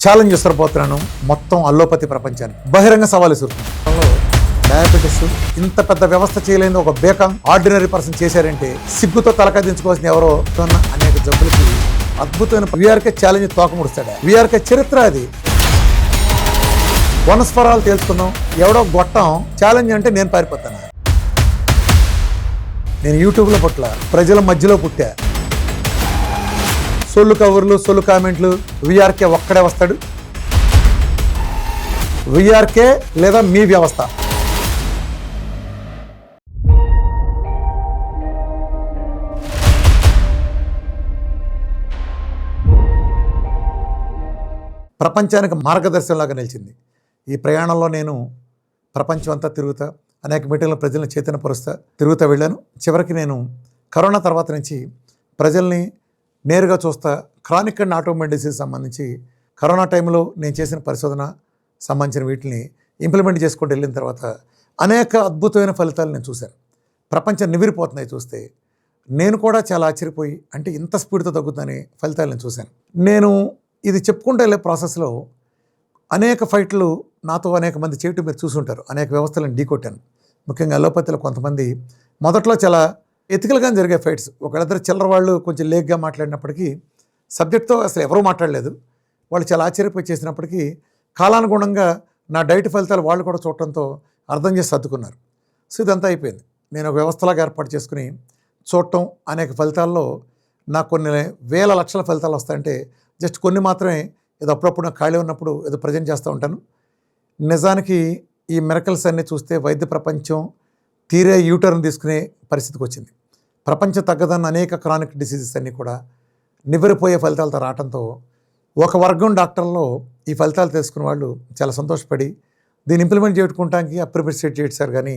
Challenge విసరబోతున్నాను మొత్తం allopathy ప్రపంచానికి. బహిరంగ సవాలు విసురుతున్నాను. డయాబెటీస్ ఇంత పెద్ద వ్యవస్థ చేయలేని ఒక బేకం ఆర్డినరీ పర్సన్ చేశారంటే సిగ్గుతో తలకాయ దించుకోవాల్సిన ఎవరో ఉన్న అనేక జబ్బులకి అద్భుతమైన వీఆర్కే ఛాలెంజ్ తోకముడుస్తాడు. వీఆర్కే చరిత్ర అది. వన్స్ ఫర్ ఆల్ తెలుసుకున్నాం. ఎవడో గొట్టం ఛాలెంజ్ అంటే నేను పారిపోతాను. నేను యూట్యూబ్లో పుట్ల ప్రజల మధ్యలో పుట్టా. సొల్లు కవర్లు, సొల్లు కామెంట్లు. వీఆర్కే ఒక్కడే వస్తాడు. వీఆర్కే లేదా మీ వ్యవస్థ. ప్రపంచానికి మార్గదర్శనంలాగా నిలిచింది. ఈ ప్రయాణంలో నేను ప్రపంచం అంతా తిరుగుతా, అనేక మీటింగ్లో ప్రజలను చైతన్యపరుస్తా తిరుగుతూ వెళ్ళాను. చివరికి నేను కరోనా తర్వాత నుంచి ప్రజల్ని నేరుగా చూస్తా. క్రానిక్ అండ్ ఆటోఇమ్యూన్ డిసీజ్ సంబంధించి కరోనా టైంలో నేను చేసిన పరిశోధన సంబంధించిన వీటిని ఇంప్లిమెంట్ చేసుకుంటూ వెళ్ళిన తర్వాత అనేక అద్భుతమైన ఫలితాలు నేను చూశాను. ప్రపంచం నివిరిపోతున్నాయి చూస్తే. నేను కూడా చాలా ఆశ్చర్యపోయి, అంటే ఇంత స్పీడ్తో తగ్గుతుందని ఫలితాలు నేను చూశాను. నేను ఇది చెప్పుకుంటూ వెళ్ళే ప్రాసెస్లో అనేక ఫైట్లు నాతో అనేక మంది చేయటం మీరు చూసుంటారు. అనేక వ్యవస్థలను ఢీకొట్టాను. ముఖ్యంగా అలోపతిలో కొంతమంది మొదట్లో చాలా ఎథికల్గానే జరిగే ఫైట్స్. ఒకళ్ళిద్దరు చిల్లర వాళ్ళు కొంచెం లేగ్గా మాట్లాడినప్పటికీ సబ్జెక్ట్తో అసలు ఎవరూ మాట్లాడలేదు. వాళ్ళు చాలా ఆశ్చర్యపోయి చేసినప్పటికీ కాలానుగుణంగా నా డైట్ ఫలితాలు వాళ్ళు కూడా చూడటంతో అర్థం చేసి సర్దుకున్నారు. సో ఇదంతా అయిపోయింది. నేను ఒక వ్యవస్థలాగా ఏర్పాటు చేసుకుని చూడటం, అనేక ఫలితాల్లో నాకు కొన్ని వేల లక్షల ఫలితాలు వస్తాయంటే జస్ట్ కొన్ని మాత్రమే ఏదో అప్పుడప్పుడు నాకు ఖాళీ ఉన్నప్పుడు ఏదో ప్రజెంట్ చేస్తూ ఉంటాను. నిజానికి ఈ మిరకల్స్ అన్నీ చూస్తే వైద్య ప్రపంచం తీరే యూటర్న్ తీసుకునే పరిస్థితికి వచ్చింది. ప్రపంచం తగ్గదన్న అనేక క్రానిక్ డిసీజెస్ అన్నీ కూడా నివ్వెరపోయే ఫలితాలతో రావడంతో ఒక వర్గం డాక్టర్లో ఈ ఫలితాలు తెలుసుకున్న వాళ్ళు చాలా సంతోషపడి దీన్ని ఇంప్లిమెంట్ చేయడానికి అప్రిషియేట్ చేశారు. కానీ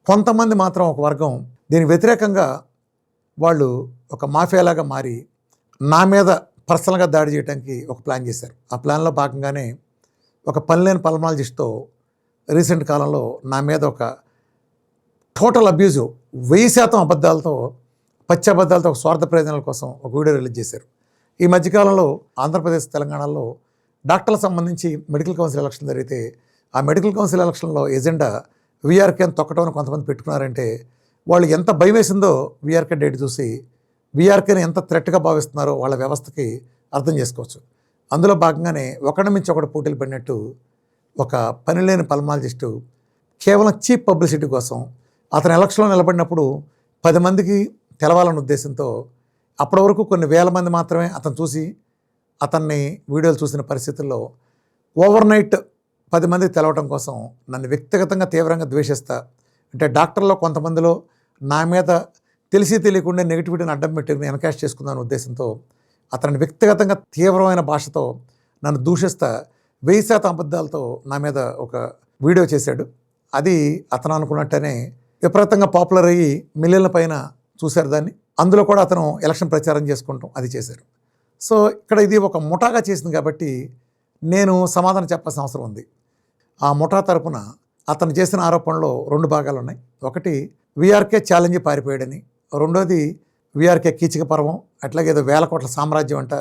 కొంతమంది మాత్రం ఒక వర్గం దీనికి వ్యతిరేకంగా వాళ్ళు ఒక మాఫియాలాగా మారి నా మీద పర్సనల్గా దాడి చేయడానికి ఒక ప్లాన్ చేశారు. ఆ ప్లాన్లో భాగంగానే ఒక పనిలేని పల్మాలజిస్ట్తో రీసెంట్ కాలంలో నా మీద ఒక టోటల్ అబ్యూజివ్ 1000% అబద్ధాలతో, పచ్చి అబద్ధాలతో ఒక స్వార్థ ప్రయోజనాల కోసం ఒక వీడియో రిలీజ్ చేశారు. ఈ మధ్యకాలంలో ఆంధ్రప్రదేశ్, తెలంగాణలో డాక్టర్లకు సంబంధించి మెడికల్ కౌన్సిల్ ఎలక్షన్ జరిగితే ఆ మెడికల్ కౌన్సిల్ ఎలక్షన్లో ఎజెండా వీఆర్కేని తొక్కటం కొంతమంది పెట్టుకున్నారంటే వాళ్ళు ఎంత భయం వేసిందో వీఆర్కే డేట్ చూసి వీఆర్కేని ఎంత థ్రెట్గా భావిస్తున్నారో వాళ్ళ వ్యవస్థకి అర్థం చేసుకోవచ్చు. అందులో భాగంగానే ఒకటి మించి ఒకటి పోటీలు పడినట్టు ఒక పనిలేని పల్మాలజిస్టు కేవలం చీప్ పబ్లిసిటీ కోసం అతను ఎలక్షన్లో నిలబడినప్పుడు 10 మందికి తెలవాలన్న ఉద్దేశంతో అప్పటి వరకు కొన్ని వేల మంది మాత్రమే అతను చూసి అతన్ని వీడియోలు చూసిన పరిస్థితుల్లో ఓవర్ నైట్ 10 మందికి తెలవటం కోసం నన్ను వ్యక్తిగతంగా తీవ్రంగా ద్వేషిస్తా. అంటే డాక్టర్లో కొంతమందిలో నా మీద తెలిసి తెలియకుండా నెగిటివిటీని అడ్డం పెట్టి ఎన్కాష్ చేసుకుందాని ఉద్దేశంతో అతని వ్యక్తిగతంగా తీవ్రమైన భాషతో నన్ను దూషిస్తా 1000% అబద్ధాలతో నా మీద ఒక వీడియో చేశాడు. అది అతను అనుకున్నట్టనే విపరీతంగా పాపులర్ అయ్యి మిలియన్ల పైన చూశారు దాన్ని. అందులో కూడా అతను ఎలక్షన్ ప్రచారం చేసుకుంటాం అది చేశారు. సో ఇక్కడ ఇది ఒక ముఠాగా చేసింది కాబట్టి నేను సమాధానం చెప్పాల్సిన అవసరం ఉంది. ఆ ముఠా తరపున అతను చేసిన ఆరోపణలో 2 భాగాలు ఉన్నాయి. ఒకటి వీఆర్కే ఛాలెంజ్ పారిపోయాడని, రెండోది వీఆర్కే కీచక పర్వం, అట్లాగే ఏదో 1000 కోట్ల సామ్రాజ్యం అంట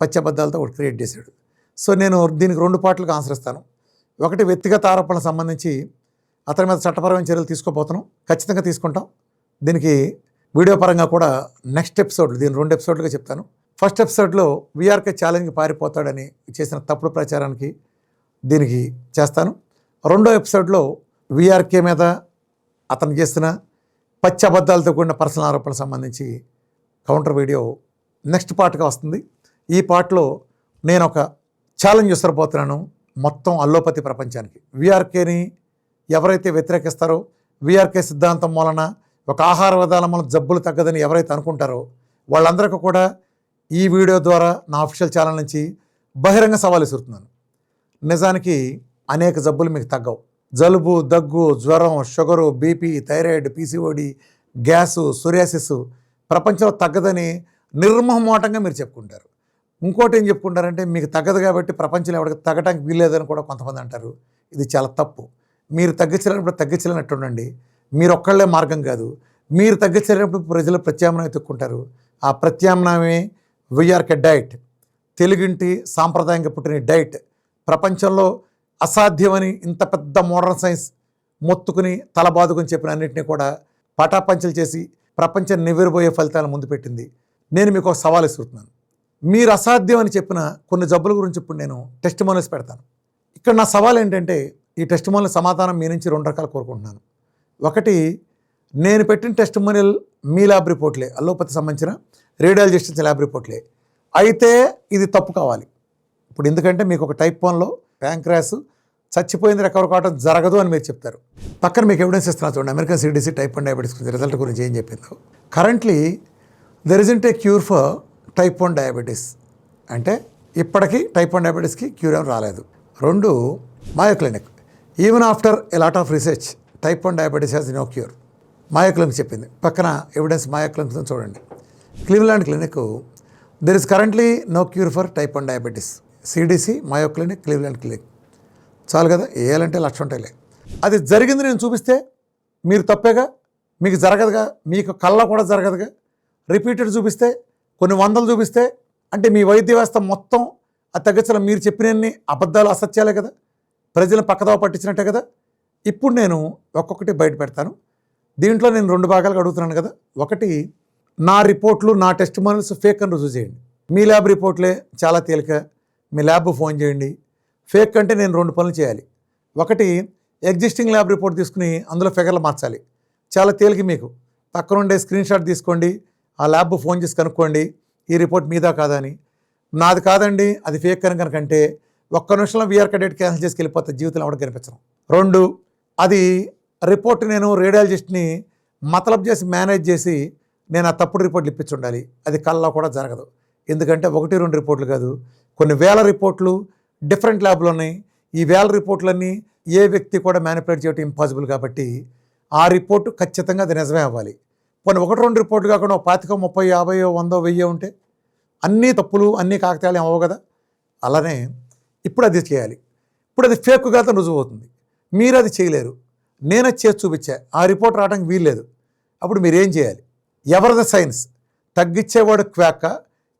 పచ్చబద్దాలతో ఒకటి క్రియేట్ చేశాడు. సో నేను దీనికి 2 పార్ట్లుగా ఆన్సర్ ఇస్తాను. ఒకటి వ్యక్తిగత ఆరోపణలకు సంబంధించి అతని మీద చట్టపరమైన చర్యలు తీసుకోబోతున్నాం, ఖచ్చితంగా తీసుకుంటాం. దీనికి వీడియో పరంగా కూడా నెక్స్ట్ ఎపిసోడ్లు, దీన్ని 2 ఎపిసోడ్లుగా చెప్తాను. ఫస్ట్ ఎపిసోడ్లో వీఆర్కే ఛాలెంజ్కి పారిపోతాడని చేసిన తప్పుడు ప్రచారానికి దీనికి చేస్తాను. రెండో ఎపిసోడ్లో వీఆర్కే మీద అతను చేసిన పచ్చి అబద్ధాలతో కూడిన పర్సనల్ ఆరోపణలకు సంబంధించి కౌంటర్ వీడియో నెక్స్ట్ పార్ట్గా వస్తుంది. ఈ పార్ట్లో నేను ఒక ఛాలెంజ్ విసరబోతున్నాను మొత్తం అల్లోపతి ప్రపంచానికి. వీఆర్కేని ఎవరైతే వ్యతిరేకిస్తారో, వీఆర్కే సిద్ధాంతం వలన ఒక ఆహార విధానం వలన జబ్బులు తగ్గదని ఎవరైతే అనుకుంటారో వాళ్ళందరికీ కూడా ఈ వీడియో ద్వారా నా అఫీషియల్ ఛానల్ నుంచి బహిరంగ సవాలు విసురుతున్నాను. నిజానికి అనేక జబ్బులు మీకు తగ్గవు. జలుబు, దగ్గు, జ్వరం, sugar, BP, thyroid, PCOD, gas, psoriasis ప్రపంచంలో తగ్గదని నిర్మోహమాటంగా మీరు చెప్పుకుంటారు. ఇంకోటి ఏం చెప్పుకుంటారంటే మీకు తగ్గదు కాబట్టి ప్రపంచంలో ఎవరికి తగ్గడానికి వీల్లేదని కూడా కొంతమంది అంటారు. ఇది చాలా తప్పు. మీరు తగ్గించలేనట్టు ఉండండి. మీరు ఒక్కళ్ళే మార్గం కాదు. మీరు తగ్గించలేనప్పుడు ప్రజలు ప్రత్యామ్నాయం ఎత్తుక్కుంటారు. ఆ ప్రత్యామ్నాయమే వీఆర్కే డైట్. తెలుగింటి సాంప్రదాయంగా పుట్టిన ఈ డైట్ ప్రపంచంలో అసాధ్యమని ఇంత పెద్ద మోడర్న్ సైన్స్ మొత్తుకుని తలబాదుకుని చెప్పిన అన్నింటినీ కూడా పటాపంచలు చేసి ప్రపంచం నివ్వెరబోయే ఫలితాలను ముందు పెట్టింది. నేను మీకు ఒక సవాల్ ఇస్తున్నాను. మీరు అసాధ్యం అని చెప్పిన కొన్ని జబ్బుల గురించి ఇప్పుడు నేను టెస్టిమోనియల్స్ పెడతాను. ఇక్కడ నా సవాల్ ఏంటంటే ఈ టెస్టిమోనియల్ సమాధానం మీ నుంచి 2 రకాలు కోరుకుంటున్నాను. ఒకటి, నేను పెట్టిన టెస్టిమోనియల్ మీ ల్యాబ్ రిపోర్ట్లే, అల్లోపతి సంబంధించిన రేడియాలజిస్ట్స్ ల్యాబ్ రిపోర్ట్లే, అయితే ఇది తప్పు కావాలి. ఇప్పుడు ఎందుకంటే మీకు ఒక టైప్ 1లో ప్యాంక్రాస్ చచ్చిపోయింది, రికవర్ కావడం జరగదు అని మీరు చెప్తారు. పక్కన మీకు ఎవిడెన్స్ ఇస్తున్నా చూడండి. American CDC type 1 diabetes result గురించి ఏం చెప్పిందో. Currently there isn't a cure for type 1 diabetes. అంటే ఇప్పటికీ టైప్ 1 డయాబెటీస్కి క్యూర్ ఏం రాలేదు. 2, Mayo Clinic even after a lot of research type 1 diabetes has no cure. Mayo Clinic చెప్పింది. పక్కన ఎవిడెన్స్ మాయో క్లినిక్ చూడండి. Cleveland Clinic there is currently no cure for type 1 diabetes. CDC, Mayo Clinic, Cleveland Clinic. చాలు కదా, వేయాలంటే 1,00,000 ఉంటాయిలే. అది జరిగింది నేను చూపిస్తే మీరు తప్పేగా, మీకు జరగదుగా, మీకు కళ్ళ కూడా జరగదుగా. రిపీటెడ్ చూపిస్తే, కొన్ని వందలు చూపిస్తే, అంటే మీ వైద్య వ్యవస్థ మొత్తం అది తగ్గించాలి. మీరు చెప్పినన్ని అబద్ధాలు అసత్యాలే కదా, ప్రజలను పక్కదోవ పట్టించినట్టే కదా. ఇప్పుడు నేను ఒక్కొక్కటి బయట పెడతాను. దీంట్లో నేను 2 భాగాలుగా అడుగుతున్నాను కదా. ఒకటి, నా రిపోర్ట్లు, నా టెస్టిమోనియల్స్ ఫేక్ అని రుజువు చేయండి. మీ ల్యాబ్ రిపోర్ట్లే చాలా తేలిక, మీ ల్యాబ్ ఫోన్ చేయండి. ఫేక్ అంటే నేను 2 పనులు చేయాలి. ఒకటి, ఎగ్జిస్టింగ్ ల్యాబ్ రిపోర్ట్ తీసుకుని అందులో ఫిగర్లు మార్చాలి. చాలా తేలిక మీకు. పక్కనుండే స్క్రీన్ షాట్ తీసుకోండి, ఆ ల్యాబ్ ఫోన్ చేసి కనుక్కోండి ఈ రిపోర్ట్ మీదా కాదా అని. నాది కాదండి అది ఫేక్ అని కనుకంటే ఒక్క నిమిషంలో వీఆర్ డేట్ క్యాన్సిల్ చేసి వెళ్ళిపోతే జీవితంలో ఎవరికి కనిపించడం. 2, అది రిపోర్ట్ నేను రేడియాలజిస్ట్ని మతలబ్ చేసి మేనేజ్ చేసి నేను ఆ తప్పుడు రిపోర్ట్లు ఇప్పించుండాలి. అది కళ్ళలో కూడా జరగదు. ఎందుకంటే 1-2 రిపోర్ట్లు కాదు, కొన్ని వేల రిపోర్ట్లు డిఫరెంట్ ల్యాబ్లు ఉన్నాయి. ఈ వేల రిపోర్ట్లన్నీ ఏ వ్యక్తి కూడా మ్యానిపులేట్ చేయడం ఇంపాసిబుల్. కాబట్టి ఆ రిపోర్టు ఖచ్చితంగా అది నిజమే అవ్వాలి. కొన్ని 1-2 రిపోర్ట్లు కాకుండా 25, 30, 50, 100, 1000 ఉంటే అన్నీ తప్పులు, అన్నీ కాకతాళం అవ్వవు కదా. అలానే ఇప్పుడు అది చేయాలి. ఇప్పుడు అది ఫేక్ కాదు రుజువు అవుతుంది. మీరు అది చేయలేరు, నేను అది చేసి చూపించా, ఆ రిపోర్ట్ రావడానికి వీల్లేదు. అప్పుడు మీరేం చేయాలి? ఎవరిది సైన్స్? తగ్గించేవాడు క్వాక,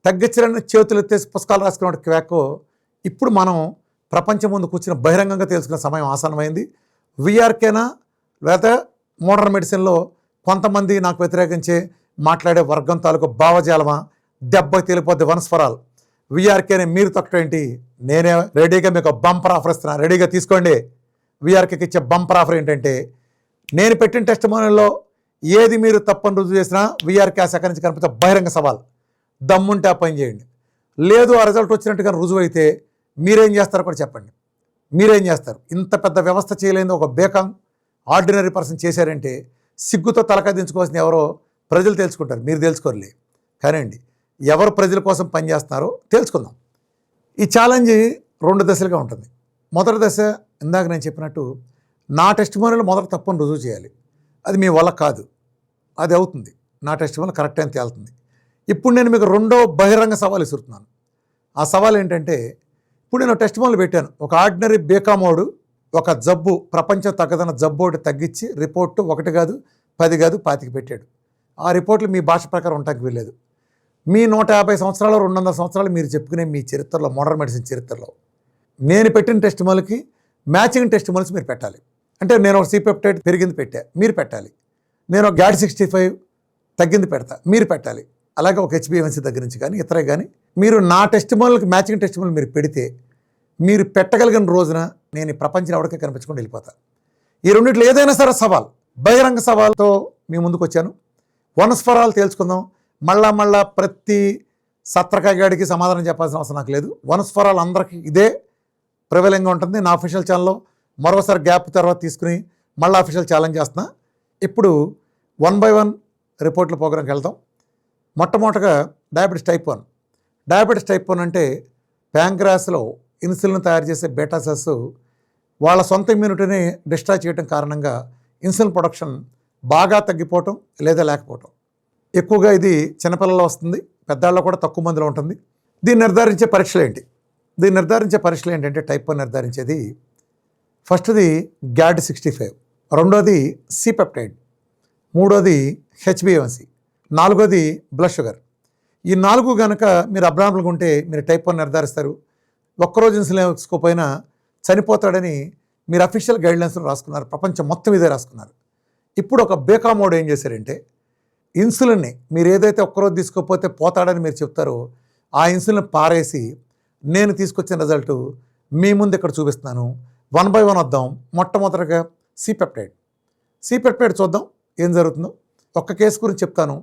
తగ్గించడానికి చేతులు ఎత్తేసి పుస్తకాలు రాసుకునేవాడు క్వాకో. ఇప్పుడు మనం ప్రపంచం ముందు కూర్చుని బహిరంగంగా తెలుసుకునే సమయం ఆసన్నమైంది. వీఆర్కేనా లేదా మోడర్న్ మెడిసిన్లో కొంతమంది నాకు వ్యతిరేకించే మాట్లాడే వర్గం తాలూకు భావజాలమా దెబ్బ తేలిపోద్ది వన్స్ ఫర్ ఆల్. వీఆర్కేనే మీరు తక్కువ ఏంటి? నేనే రెడీగా మీకు బంపర్ ఆఫర్ ఇస్తున్నా, రెడీగా తీసుకోండి. వీఆర్కేకి ఇచ్చే బంపర్ ఆఫర్ ఏంటంటే, నేను పెట్టిన టెస్టిమోనియల్లో ఏది మీరు తప్పని రుజువు చేసినా వీఆర్కే ఆ సెకండ్ నుంచి కనిపిస్తే బహిరంగ సవాల్. దమ్ముంటే ఆ పని చేయండి. లేదు ఆ రిజల్ట్ వచ్చినట్టుగా రుజువు అయితే మీరేం చేస్తారో కూడా చెప్పండి. మీరేం చేస్తారు? ఇంత పెద్ద వ్యవస్థ చేయలేని ఒక బేకాంగ్ ఆర్డినరీ పర్సన్ చేశారంటే సిగ్గుతో తలకాయ దించుకోవాల్సిన ఎవరో ప్రజలు తెలుసుకుంటారు, మీరు తెలుసుకోరులే. కానివ్వండి, ఎవరు ప్రజల కోసం పనిచేస్తున్నారో తెలుసుకుందాం. ఈ ఛాలెంజ్ 2 దశలుగా ఉంటుంది. మొదటి దశ ఇందాక నేను చెప్పినట్టు నా టెస్టిమోనియల్ మొదటి తప్పని రుజువు చేయాలి. అది మీ వల్ల కాదు, అది అవుతుంది. నా టెస్టిమోనియల్ కరెక్ట్ అని తేలుతుంది. ఇప్పుడు నేను మీకు 2వ బహిరంగ సవాల్ ఇస్తున్నాను. ఆ సవాల్ ఏంటంటే, ఇప్పుడు నేను టెస్టిమోనియల్ పెట్టాను. ఒక ఆర్డినరీ బేకామోడు ఒక జబ్బు, ప్రపంచం తగ్గదన్న జబ్బు ఒకటి తగ్గించి రిపోర్టు 1 కాదు 10 కాదు 25 పెట్టాడు. ఆ రిపోర్ట్లు మీ భాష ప్రకారం ఉండటానికి వీల్లేదు. మీ 150 సంవత్సరాలు 200 సంవత్సరాలు మీరు చెప్పుకునే మీ చరిత్రలో, మోడర్న్ మెడిసిన్ చరిత్రలో నేను పెట్టిన టెస్టిమోనియల్కి మ్యాచింగ్ టెస్టిమోనియల్స్ మీరు పెట్టాలి. అంటే నేను ఒక C-పెప్టైడ్ పెరిగింది పెట్టా, మీరు పెట్టాలి. నేను ఒక GAD65 తగ్గింది పెడతా, మీరు పెట్టాలి. అలాగే ఒక HbA1c దగ్గర నుంచి కానీ ఇతరే కానీ మీరు నా టెస్టిమోనియల్కి మ్యాచింగ్ టెస్టిమోనియల్ మీరు పెడితే, మీరు పెట్టగలిగిన రోజున నేను ఈ ప్రపంచం ఎవరికీ కనిపించుకొని వెళ్ళిపోతా. ఈ రెండిట్లో ఏదైనా సరే సవాల్, బహిరంగ సవాల్తో మీ ముందుకు వచ్చాను. వన్స్ ఫర్ ఆల్ తేల్చుకుందాం. మళ్ళా ప్రతి సత్రకాయగాడికి సమాధానం చెప్పాల్సిన అవసరం నాకు లేదు. వన్స్ ఫర్ ఆల్ అందరికీ ఇదే ప్రివైలింగ్గా ఉంటుంది. నా అఫీషియల్ ఛానల్లో మరోసారి గ్యాప్ తర్వాత తీసుకుని మళ్ళీ అఫీషియల్ ఛాలెంజ్ చేస్తున్నా. ఇప్పుడు 1 by 1 రిపోర్ట్ల ప్రోగ్రాంకి వెళ్తాం. మొట్టమొదటిగా డయాబెటీస్ టైప్ 1. డయాబెటీస్ టైప్ 1 అంటే ప్యాంక్రాస్లో ఇన్సులిన్ తయారు చేసే బీటా సెల్స్ వాళ్ళ సొంత ఇమ్యూనిటీని డిస్ట్రాయ్ చేయడం కారణంగా ఇన్సులిన్ ప్రొడక్షన్ బాగా తగ్గిపోవటం లేదా లేకపోవటం. ఎక్కువగా ఇది చిన్నపిల్లల్లో వస్తుంది, పెద్దవాళ్ళలో కూడా తక్కువ మందిలో ఉంటుంది. దీన్ని నిర్ధారించే పరీక్షలు ఏంటి? దీన్ని నిర్ధారించే పరీక్షలు ఏంటంటే టైప్ 1 నిర్ధారించేది ఫస్ట్ది GAD65, రెండోది C-పెప్టైడ్, మూడోది HbA1c, నాలుగోది బ్లడ్ షుగర్. ఈ 4 కనుక మీరు అబ్నార్మల్గా ఉంటే మీరు టైప్ 1 నిర్ధారిస్తారు. ఒక్కరోజు ఇన్సులిన్ వేసుకోకపోయినా చనిపోతాడని మీరు అఫీషియల్ గైడ్లైన్స్లో రాసుకున్నారు. ప్రపంచం మొత్తం ఇదే రాసుకున్నారు. ఇప్పుడు ఒక బేకా మోడ్ ఏం చేశారంటే ఇన్సులిన్ని మీరు ఏదైతే ఒక్కరోజు తీసుకోకపోతే పోతాడని మీరు చెప్తారో ఆ ఇన్సులిన్ పారేసి నేను తీసుకొచ్చిన రిజల్ట్ మీ ముందు ఇక్కడ చూపిస్తున్నాను. 1 by 1 వద్దాం. మొట్టమొదటిగా C-పెప్టైడ్ చూద్దాం ఏం జరుగుతుందో. ఒక్క కేసు గురించి చెప్తాను,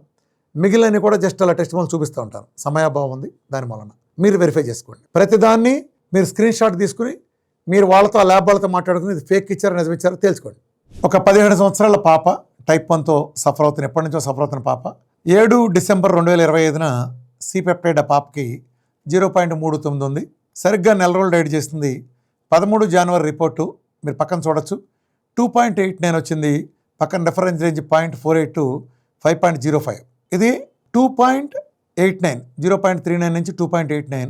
మిగిలినవి కూడా జస్ట్ అలా టెస్ట్ మనం చూపిస్తూ ఉంటాను. సమయాభావం ఉంది, దాని వలన మీరు వెరిఫై చేసుకోండి. ప్రతిదాన్ని మీరు స్క్రీన్ షాట్ తీసుకుని మీరు వాళ్ళతో ఆ ల్యాబ్ వాళ్ళతో మాట్లాడుకుని ఇది ఫేక్ ఇచ్చారో నిజం ఇచ్చారో తెలుసుకోండి. ఒక 17 సంవత్సరాల పాప టైప్ 1తో సఫర్ అవుతున్న, ఎప్పటి నుంచో సఫర్ అవుతున్న పాప 7 డిసెంబర్ 2025న C-పెప్టైడ్ ఆ పాపకి 0.39 ఉంది. సరిగ్గా నెల రోజులు డైట్ చేస్తుంది. 13 జనవరి రిపోర్టు మీరు పక్కన చూడొచ్చు. 2.89 వచ్చింది. పక్కన రెఫరెన్స్ రేంజ్ 0.48 to 5.05. ఇది 2.89, 0.39 నుంచి 2.89.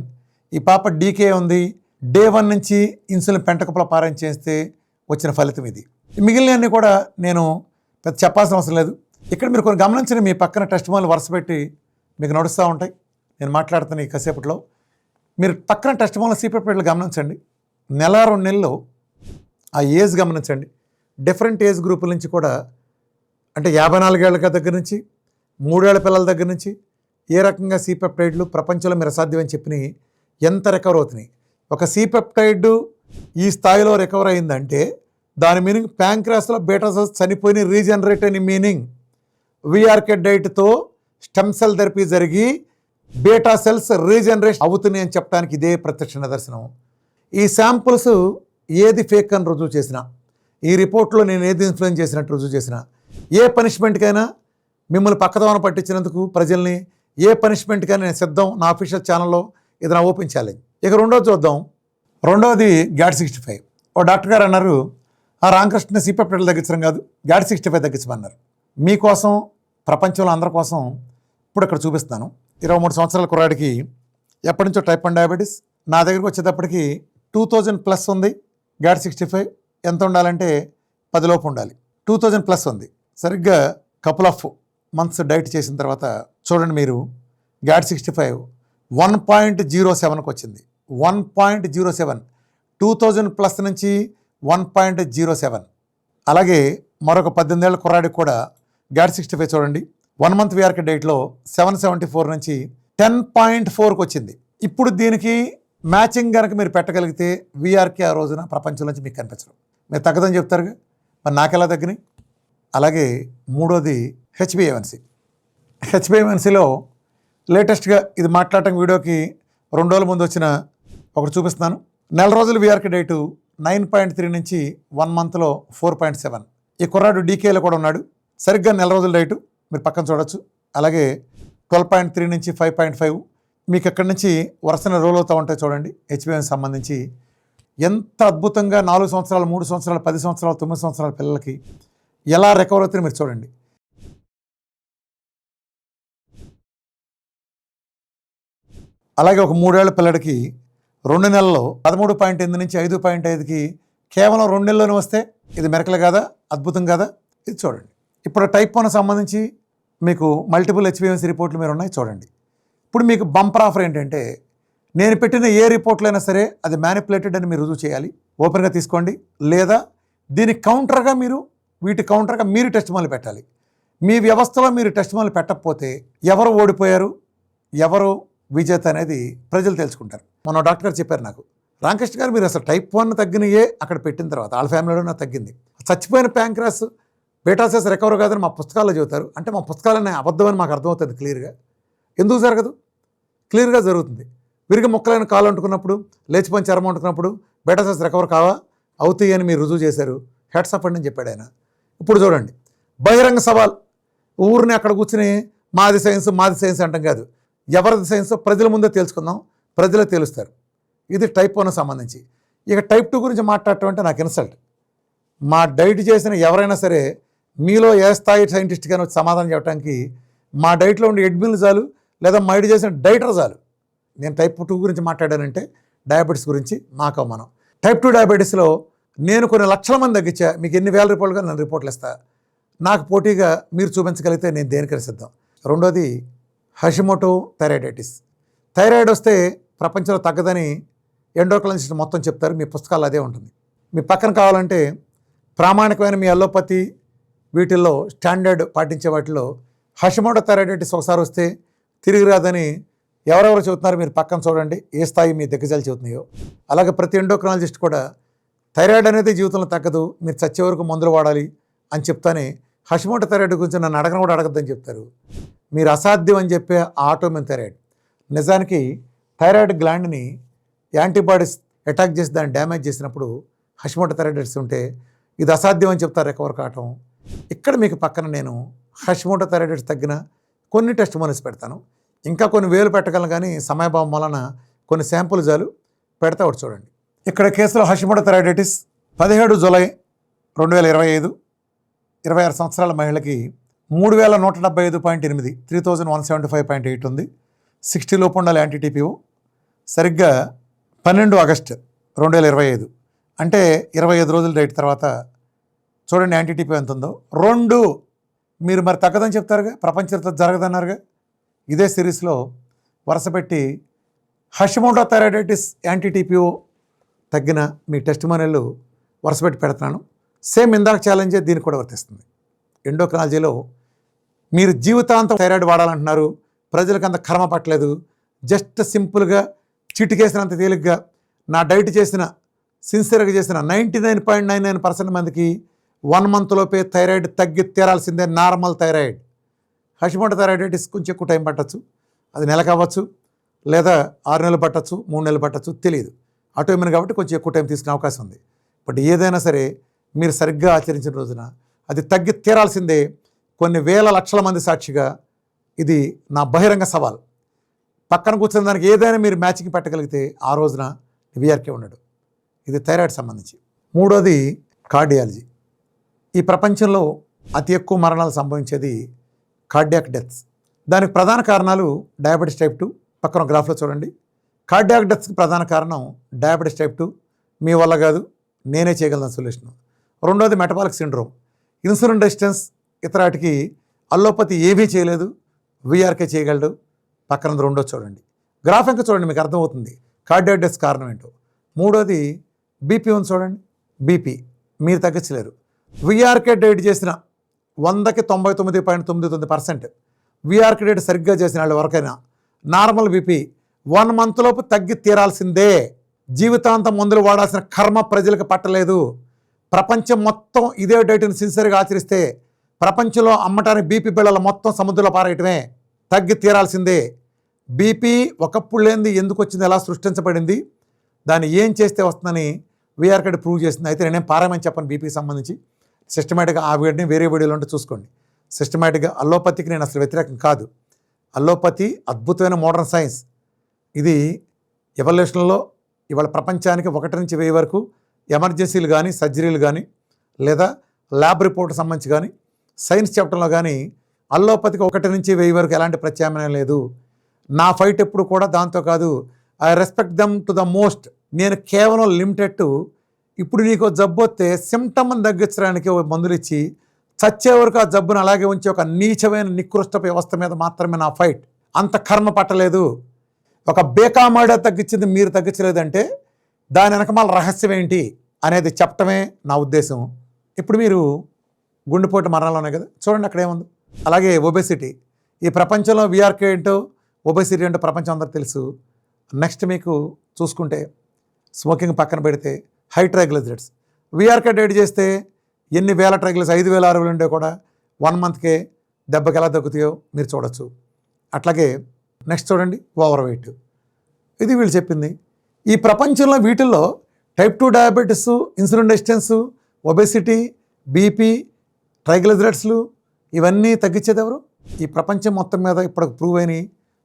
ఈ పాప డీకే ఉంది. డే 1 నుంచి ఇన్సులిన్ పెంటకుప్పల పారాయణ చేస్తే వచ్చిన ఫలితం ఇది. మిగిలినవన్నీ కూడా నేను పెద్ద చెప్పాల్సిన అవసరం లేదు. ఇక్కడ మీరు కొన్ని గమనించిన మీ పక్కన టెస్ట్ మార్లు వరుస పెట్టి మీకు నడుస్తూ ఉంటాయి. నేను మాట్లాడుతున్న ఈ కాసేపట్లో మీరు పక్కన టెస్ట్ మార్లు C-పెప్టైడ్లు గమనించండి. నెల 2 నెలల్లో ఆ ఏజ్ గమనించండి. డిఫరెంట్ ఏజ్ గ్రూపుల నుంచి కూడా, అంటే 54 ఏళ్ళ దగ్గర నుంచి 3 ఏళ్ల పిల్లల దగ్గర నుంచి ఏ రకంగా C-పెప్టైడ్లు ప్రపంచంలో మీరు అసాధ్యమని చెప్పిన ఎంత రికవర్ అవుతున్నాయి. ఒక C-పెప్టైడ్ ఈ స్థాయిలో రికవర్ అయిందంటే దాని మీనింగ్ ప్యాంక్రాస్లో బీటా సెల్స్ చనిపోయి రీజనరేట్ అని మీనింగ్. VRK డైట్తో స్టెమ్ సెల్ థెరపీ జరిగి బీటా సెల్స్ రీజనరేట్ అవుతున్నాయి అని చెప్పడానికి ఇదే ప్రత్యక్ష నిదర్శనం. ఈ శాంపుల్స్ ఏది ఫేక్ అని రుజువు చేసినా, ఈ రిపోర్ట్లో నేను ఏది ఇన్ఫ్లుయెన్స్ చేసినట్టు రుజువు చేసినా, ఏ పనిష్మెంట్కైనా మిమ్మల్ని పక్కదోన పట్టించినందుకు ప్రజల్ని ఏ పనిష్మెంట్కైనా నేను సిద్ధం. నా అఫీషియల్ ఛానల్లో ఇది నా ఓపెన్ ఛాలెంజ్. ఇక రెండోది చూద్దాం. రెండోది GAD65. ఓ డాక్టర్ గారు అన్నారు, ఆ రామకృష్ణ C-పెప్టైడ్లు తగ్గించడం కాదు, GAD65 తగ్గించమన్నారు. మీకోసం, ప్రపంచంలో అందరి కోసం ఇప్పుడు ఇక్కడ చూపిస్తాను. 23 సంవత్సరాల కుర్రాడికి ఎప్పటి నుంచో టైప్ 1 డయాబెటీస్. నా దగ్గరికి వచ్చేటప్పటికి 2000+ ఉంది. GAD65 ఎంత ఉండాలంటే 10 లోపు ఉండాలి. 2000+ ఉంది. సరిగ్గా కపుల్ ఆఫ్ మంత్స్ డైట్ చేసిన తర్వాత చూడండి మీరు, GAD65 1.07కి వచ్చింది. 1.07, 2000+ నుంచి 1.07. అలాగే మరొక 18 ఏళ్ళ కుర్రాడికి కూడా GAD65 చూడండి, 1 month VRK డైట్లో 774 నుంచి 10.4కి వచ్చింది. ఇప్పుడు దీనికి మ్యాచింగ్ కనుక మీరు పెట్టగలిగితే VRK ఆ రోజున ప్రపంచం నుంచి మీకు కనిపించడం. మీరు తగ్గదని చెప్తారు, మరి నాకెలా తగ్గినాయి. అలాగే మూడోది HbA1c. లేటెస్ట్గా ఇది మాట్లాడటం వీడియోకి 2 రోజుల ముందు వచ్చిన ఒకటి చూపిస్తున్నాను. నెల రోజులు VRK డైటు 9.3 నుంచి 1 monthలో 4.7. ఈ కుర్రాడు డీకేలో కూడా ఉన్నాడు. సరిగ్గా నెల రోజుల డైటు మీరు పక్కన చూడొచ్చు. అలాగే 12.3 నుంచి 5.5. మీకు ఎక్కడి నుంచి వరుసన రోల్ అవుతూ ఉంటాయి చూడండి. HbA1c సంబంధించి ఎంత అద్భుతంగా 4 సంవత్సరాలు, 3 సంవత్సరాలు, 10 సంవత్సరాలు, 9 సంవత్సరాల పిల్లలకి ఎలా రికవర్ అవుతుందో మీరు చూడండి. అలాగే ఒక 3 ఏళ్ల పిల్లడికి 2 నెలల్లో 13.8 నుంచి 5.5కి కేవలం 2 నెలల్లోనే వస్తే ఇది మెరకలు కాదా, అద్భుతం కాదా? ఇది చూడండి. ఇప్పుడు టైప్ 1 సంబంధించి మీకు మల్టిపుల్ HbA1c రిపోర్ట్లు మీరు ఉన్నాయి చూడండి. ఇప్పుడు మీకు బంపర్ ఆఫర్ ఏంటంటే, నేను పెట్టిన ఏ రిపోర్ట్లు అయినా సరే అది మ్యానిపులేటెడ్ అని మీరు రుజువు చేయాలి. ఓపెన్గా తీసుకోండి. లేదా దీనికి కౌంటర్గా వీటి కౌంటర్గా మీరు టెస్ట్ మార్లు పెట్టాలి. మీ వ్యవస్థలో మీరు టెస్ట్ మార్లు పెట్టకపోతే ఎవరు ఓడిపోయారు, ఎవరు విజేత అనేది ప్రజలు తెలుసుకుంటారు. మన డాక్టర్ గారు చెప్పారు నాకు, రామకృష్ణ గారు మీరు అసలు టైప్ 1 తగ్గినయే అక్కడ పెట్టిన తర్వాత వాళ్ళ ఫ్యామిలీలో నాకు తగ్గింది, చచ్చిపోయిన ప్యాంక్రాస్ బీటా సెల్స్ రికవర్ కాదని మా పుస్తకాల్లో చెబుతారు. అంటే మా పుస్తకాలనే అబద్ధమని మాకు అర్థమవుతుంది క్లియర్గా. ఎందుకు జరగదు? క్లియర్గా జరుగుతుంది. విరిగి మొక్కలైన కాలు అంటుకున్నప్పుడు, లేచిపోయిన చర్మం అంటుకున్నప్పుడు బీటా సెల్స్ రికవర్ కావా, అవుతాయి అని మీరు రుజువు చేశారు. హెడ్స్ అప్ అని చెప్పాడు ఆయన. ఇప్పుడు చూడండి, బహిరంగ సవాల్. ఊరిని అక్కడ కూర్చుని మాది సైన్స్ అంటాం కాదు. ఎవరిది సైన్స్ ప్రజల ముందే తెలుసుకుందాం, ప్రజలే తెలుస్తారు. ఇది టైప్ 1 సంబంధించి. ఇక టైప్ 2 గురించి మాట్లాడటం అంటే నాకు ఇన్సల్ట్. మా డైట్ చేసిన ఎవరైనా సరే మీలో ఏ స్థాయి సైంటిస్ట్ కానీ వచ్చి సమాధానం చెప్పడానికి మా డైట్లో ఉండే అడ్మిన్లు చాలు, లేదా మా డైట్ చేసిన డైటర్ చాలు. నేను టైప్ 2 గురించి మాట్లాడానంటే డయాబెటీస్ గురించి నాకు అవమానం. టైప్ 2 డయాబెటీస్లో నేను కొన్ని లక్షల మంది తగ్గించా. మీకు ఎన్ని వేల రిపోర్టులుగా నేను రిపోర్ట్లు ఇస్తా. నాకు పోటీగా మీరు చూపించగలిగితే నేను దేనికైనా సిద్ధం. రెండోది హషిమోటో థైరాయిడైటిస్. థైరాయిడ్ వస్తే ప్రపంచంలో తగ్గదని ఎండోక్రైనాలజిస్ట్ మొత్తం చెప్తారు. మీ పుస్తకాలు అదే ఉంటుంది. మీ పక్కన కావాలంటే ప్రామాణికమైన మీ అల్లోపతి వీటిల్లో స్టాండర్డ్ పాటించే వాటిలో హషిమోటో థైరాయిడైటిస్ ఒకసారి వస్తే తిరిగి రాదని ఎవరెవరు చెబుతున్నారు మీరు పక్కన చూడండి, ఏ స్థాయి మీ దిగ్గజాలు చెబుతున్నాయో. అలాగే ప్రతి ఎండోక్రైనాలజిస్ట్ కూడా థైరాయిడ్ అనేది జీవితంలో తగ్గదు, మీరు చచ్చే వరకు మందులు వాడాలి అని చెప్తానే హషిమోటో థైరాయిడ్ గురించి నన్ను అడగను కూడా అడగద్దని చెప్తారు. మీరు అసాధ్యం అని చెప్పే ఆటోమిన్ థైరాయిడ్. నిజానికి థైరాయిడ్ గ్లాండ్ని యాంటీబాడీస్ అటాక్ చేసి దాన్ని డ్యామేజ్ చేసినప్పుడు హషిమోటో థైరాయిడైటిస్ ఉంటే ఇది అసాధ్యం అని చెప్తారు రికవర్ కావటం. ఇక్కడ మీకు పక్కన నేను హషిమోటో థైరాయిడైటిస్ తగ్గిన కొన్ని టెస్ట్ మోనిస్ పెడతాను. ఇంకా కొన్ని వేలు పెట్టగలను కానీ సమయభావం వలన కొన్ని శాంపుల్ జాలు పెడతా ఒకటి చూడండి. ఇక్కడ కేసులో హషిమోటో థైరాయిడైటిస్ 17 జూలై 2025 26 సంవత్సరాల మహిళకి 3175.8 3175.8 ఉంది. 60 లోపు ఉండాలి యాంటీటీపీఓ. సరిగ్గా 12 ఆగస్టు 2025 అంటే 25 రోజుల డేట్ తర్వాత చూడండి యాంటీటీపీఓ ఎంత ఉందో. 2 మీరు మరి తగ్గదని చెప్తారుగా, ప్రపంచంతో జరగదన్నారుగా. ఇదే సిరీస్లో వరుస పెట్టి హషిమోటో థైరాయిడైటిస్ యాంటీటీపీఓ తగ్గిన మీ టెస్టిమోనియల్ వరుస పెట్టి పెడుతున్నాను. సేమ్ ఇందాక ఛాలెంజే దీనికి కూడా వర్తిస్తుంది. ఎండోక్రైనాలజీలో మీరు జీవితాంతం థైరాయిడ్ వాడాలంటున్నారు, ప్రజలకు అంత కర్మ పట్టలేదు, జస్ట్ సింపుల్గా చిటికేసినంత తేలిగ్గా నా డైట్ చేసిన సిన్సియర్గా చేసిన 99.99% మందికి 1 month లోపే థైరాయిడ్ తగ్గి తీరాల్సిందే. Normal thyroid. హషిమోటో థైరాయిడైటిస్ కొంచెం ఎక్కువ టైం పట్టచ్చు, అది నెలకు అవ్వచ్చు, లేదా 6 నెలలు పట్టచ్చు, 3 నెలలు పట్టచ్చు, తెలియదు. ఆటోమిన్ కాబట్టి కొంచెం ఎక్కువ టైం తీసుకునే అవకాశం ఉంది. బట్ ఏదైనా సరే మీరు సరిగ్గా ఆచరించిన రోజున అది తగ్గి తీరాల్సిందే. కొన్ని వేల లక్షల మంది సాక్షిగా ఇది నా బహిరంగ సవాల్. పక్కన కూర్చున్న దానికి ఏదైనా మీరు మ్యాచింగ్ పెట్టగలిగితే ఆ రోజున వీఆర్కే ఉండడు. ఇది థైరాయిడ్ సంబంధించి. మూడోది కార్డియాలజీ. ఈ ప్రపంచంలో అతి ఎక్కువ మరణాలు సంభవించేది కార్డియాక్ డెత్స్. దానికి ప్రధాన కారణాలు డయాబెటీస్ టైప్ 2. పక్కన గ్రాఫ్లో చూడండి. కార్డియాక్ డెత్స్కి ప్రధాన కారణం డయాబెటీస్ టైప్ 2. మీ వల్ల కాదు, నేనే చేయగలను సొల్యూషన్. రెండోది మెటబాలిక్ సిండ్రోమ్, ఇన్సులిన్ రెసిస్టెన్స్. ఇతరాటికి అల్లోపతి ఏమీ చేయలేదు, వీఆర్కే చేయగలడు. పక్కన రెండో చూడండి. గ్రాఫ్ ఇంకా చూడండి, మీకు అర్థమవుతుంది కార్డియాక్ డెత్స్ కారణం ఏంటో. మూడోది బీపీ ఉంది చూడండి. బీపీ మీరు తగ్గించలేరు. వీఆర్కే డైట్ చేసిన 100కి 99.99% వీఆర్కే డైట్ సరిగ్గా చేసిన వాళ్ళు ఎవరికైనా నార్మల్ బీపీ 1 month లోపు తగ్గి తీరాల్సిందే. జీవితాంతం మందులు వాడాల్సిన కర్మ ప్రజలకు పట్టలేదు. ప్రపంచం మొత్తం ఇదే డైట్ని సిన్సియర్గా ఆచరిస్తే ప్రపంచంలో అమ్మటానికి బీపీ బిళ్ళలు మొత్తం సముద్రంలో పారేయటమే. తగ్గి తీరాల్సిందే. బీపీ ఒకప్పుడు లేనిది ఎందుకు వచ్చింది, ఎలా సృష్టించబడింది, దాన్ని ఏం చేస్తే వస్తుందని వీఆర్కే ప్రూవ్ చేసింది. అయితే నేనేం పారామని చెప్పను బీపీకి సంబంధించి. సిస్టమేటిక్గా ఆ వీడిని వేరే వీడియోలో ఉంటే చూసుకోండి. సిస్టమేటిక్గా అల్లోపతికి నేను అసలు వ్యతిరేకం కాదు. అల్లోపతి అద్భుతమైన మోడర్న్ సైన్స్. ఇది ఎవల్యూషన్లో ఇవాళ ప్రపంచానికి 1 నుంచి 1000 వరకు ఎమర్జెన్సీలు కానీ, సర్జరీలు కానీ, లేదా ల్యాబ్ రిపోర్ట్ సంబంధించి కానీ, సైన్స్ చెప్పడంలో కానీ అల్లోపతికి 1 నుంచి 1000 వరకు ఎలాంటి ప్రత్యామ్నాయం లేదు. నా ఫైట్ ఎప్పుడు కూడా దాంతో కాదు. I respect them to the most. నేను కేవలం లిమిటెడ్. ఇప్పుడు నీకు జబ్బు వస్తే సిమ్టమ్ని తగ్గించడానికి మందులు ఇచ్చి చచ్చే వరకు ఆ జబ్బును అలాగే ఉంచి ఒక నీచమైన నికృష్ట వ్యవస్థ మీద మాత్రమే నా ఫైట్. అంత కర్మ పట్టలేదు. ఒక బేకామాడ తగ్గించింది మీరు తగ్గించలేదంటే దాని వెనకమాల రహస్యం ఏంటి అనేది చెప్పటమే నా ఉద్దేశం. ఇప్పుడు మీరు గుండెపోటు మరణాలు ఉన్నాయి కదా, చూడండి అక్కడ ఏముంది. అలాగే ఒబెసిటీ. ఈ ప్రపంచంలో వీఆర్కే ఏంటో, ఒబెసిటీ ఏంటో ప్రపంచం అందరూ తెలుసు. నెక్స్ట్ మీకు చూసుకుంటే స్మోకింగ్ పక్కన పెడితే హై ట్రైగ్లిజరైడ్స్. వీఆర్కే డైట్ చేస్తే ఎన్ని వేల ట్రైగ్లిజరైడ్స్ 5000 6000 ఉండే కూడా 1 monthకే దెబ్బకి ఎలా తగ్గుతాయో మీరు చూడొచ్చు. అట్లాగే నెక్స్ట్ చూడండి ఓవర్ వెయిట్. ఇది వీళ్ళు చెప్పింది. ఈ ప్రపంచంలో వీటిల్లో type 2 diabetes, insulin resistance, obesity, BP, ట్రైగ్లిజరైడ్స్లు ఇవన్నీ తగ్గించేది ఎవరు? ఈ ప్రపంచం మొత్తం మీద ఇప్పుడు ప్రూవ్ అయిన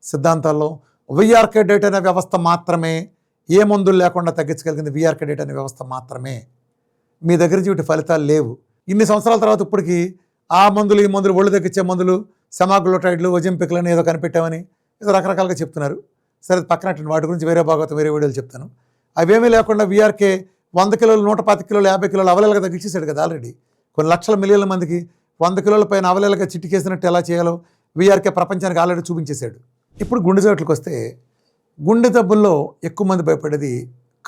సిద్ధాంతాల్లో వీఆర్కే డైట్ అనే వ్యవస్థ మాత్రమే, ఏ మందులు లేకుండా తగ్గించగలిగింది వీఆర్కే డైట్ అనే వ్యవస్థ మాత్రమే. మీ దగ్గర నుంచి వీటి ఫలితాలు లేవు. ఇన్ని సంవత్సరాల తర్వాత ఇప్పటికి ఆ మందులు, ఈ మందులు, ఒళ్ళు తగ్గించే మందులు, సెమాగ్లోటైడ్లు, ఒజెంపిక్లు అని ఏదో కనిపెట్టామని ఏదో రకరకాలుగా చెప్తున్నారు. సరే పక్కన వాటి గురించి వేరే భాగవతం వేరే వీడియోలు చెప్తాను. అవేమీ లేకుండా వీఆర్కే 100 కిలోలు, 110 కిలోలు, 50 కిలోలు అవలేలుగా తగ్గించేసాడు కదా ఆల్రెడీ. కొన్ని లక్షల మిలియన్ల మందికి 100 కిలోల పైన అవలేలుగా చిట్టికేసినట్టు ఎలా చేయాలో వీఆర్కే ప్రపంచానికి ఆల్రెడీ చూపించేశాడు. ఇప్పుడు గుండె జబ్బులకు వస్తే గుండె జబ్బుల్లో ఎక్కువ మంది భయపడేది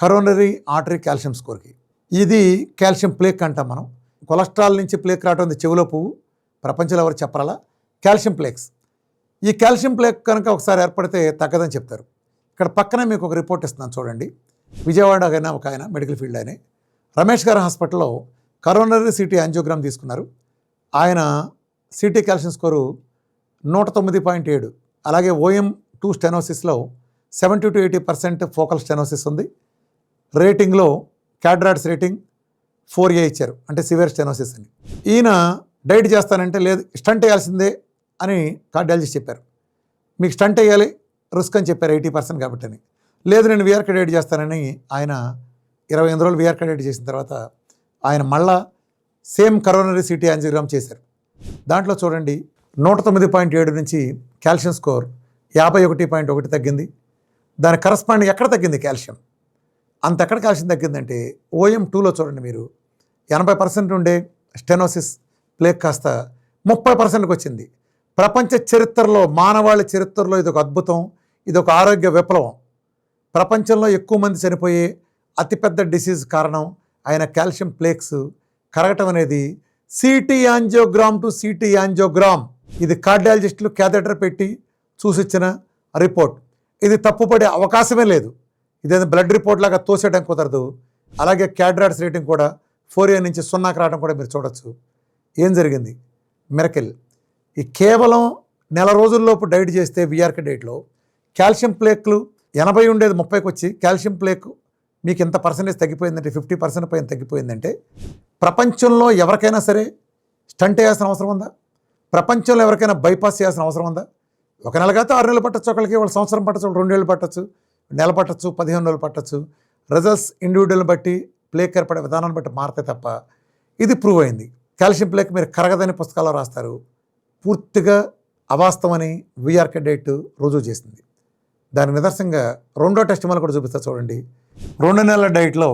కరోనరీ ఆర్టరీ కాల్షియం స్కోర్కి. ఇది కాల్షియం ప్లేక్ అంటాం మనం. కొలెస్ట్రాల్ నుంచి ప్లేక్ రావడం చెవిలో పువ్వు, ప్రపంచంలో ఎవరు చెప్పరాలా, కాల్షియం ప్లేక్స్. ఈ కాల్షియం ప్లేక్ కనుక ఒకసారి ఏర్పడితే తగ్గదని చెప్తారు. ఇక్కడ పక్కనే మీకు ఒక రిపోర్ట్ ఇస్తున్నాను చూడండి. విజయవాడ ఒక ఆయన మెడికల్ ఫీల్డ్ ఆయన రమేష్ గారి హాస్పిటల్లో కరోనరీ సిటీ యాంజియోగ్రామ్ తీసుకున్నారు. ఆయన సిటీ కాల్షియం స్కోరు 109.7. అలాగే OM2 స్టెనోసిస్లో 70 to 80% ఫోకల్ స్టెనోసిస్ ఉంది. రేటింగ్లో క్యాడ్రాట్స్ రేటింగ్ 4A ఇచ్చారు, అంటే సివియర్ స్టెనోసిస్ అని. ఈయన డైట్ చేస్తానంటే లేదు, స్టంట్ వేయాల్సిందే అని కార్డియాలజిస్ట్ చెప్పారు. మీకు స్టంట్ వేయాలి రిస్క్ అని చెప్పారు 80% కాబట్టి అని. లేదు నేను వీఆర్కే డైట్ చేస్తానని ఆయన 28 రోజులు వీఆర్కే డైట్ చేసిన తర్వాత ఆయన మళ్ళా సేమ్ కరోనరీ సిటీ యాంజియోగ్రామ్ చేశారు. దాంట్లో చూడండి 109.7 నుంచి కాల్షియం స్కోర్ 51.1 తగ్గింది. దాని కరస్పాండింగ్ ఎక్కడ తగ్గింది కాల్షియం, అంత ఎక్కడ కాల్షియం తగ్గిందంటే OM2లో చూడండి మీరు 80% ఉండే స్టెనోసిస్ ప్లేక్ కాస్త 30%కి వచ్చింది. ప్రపంచ చరిత్రలో, మానవాళి చరిత్రలో ఇది ఒక అద్భుతం, ఇది ఒక ఆరోగ్య విప్లవం. ప్రపంచంలో ఎక్కువ మంది చనిపోయే అతిపెద్ద డిసీజ్ కారణం ఆయన కాల్షియం ప్లేక్స్ కరగటం అనేది city angiogram to city angiogram. ఇది కార్డియాలజిస్టులు క్యాథెటర్ పెట్టి చూసిచ్చిన రిపోర్ట్. ఇది తప్పుపడే అవకాశమే లేదు. ఇదేదో బ్లడ్ రిపోర్ట్ లాగా తోసేయడం కుదరదు. అలాగే క్యాడ్రాట్స్ రేటింగ్ కూడా 4A నుంచి 0కి రావడం కూడా మీరు చూడొచ్చు. ఏం జరిగింది? మిరకిల్. ఈ కేవలం నెల రోజుల్లోపు డైట్ చేస్తే వీఆర్కే డైట్లో కాల్షియం ప్లేక్లు 80 ఉండేది 30కి వచ్చి కాల్షియం ప్లేక్ మీకు ఎంత పర్సెంటేజ్ తగ్గిపోయిందంటే 50% పైన తగ్గిపోయిందంటే ప్రపంచంలో ఎవరికైనా సరే స్టంట్ వేయాల్సిన అవసరం ఉందా? ప్రపంచంలో ఎవరికైనా బైపాస్ చేయాల్సిన అవసరం ఉందా? ఒక నెల కాదు 6 నెలలు పట్టచ్చు, ఒకరికి వాళ్ళు సంవత్సరం పట్టచ్చు, 2 ఏళ్ళు పట్టచ్చు, నెల పట్టచ్చు, 15 రోజులు పట్టచ్చు. రిజల్ట్స్ ఇండివిజువల్ని బట్టి ప్లేక్ ఏర్పడే విధానాన్ని బట్టి మారితే తప్ప ఇది ప్రూవ్ అయింది. కాల్షియం ప్లేక్ మీరు కరగదని పుస్తకాల్లో రాస్తారు, పూర్తిగా అవాస్తవమని వీఆర్కే డైట్ రుజువు చేసింది. దాని నిదర్శనంగా రెండో టెస్ట్ మళ్ళీ కూడా చూపిస్తా చూడండి. 2 నెలల డైట్లో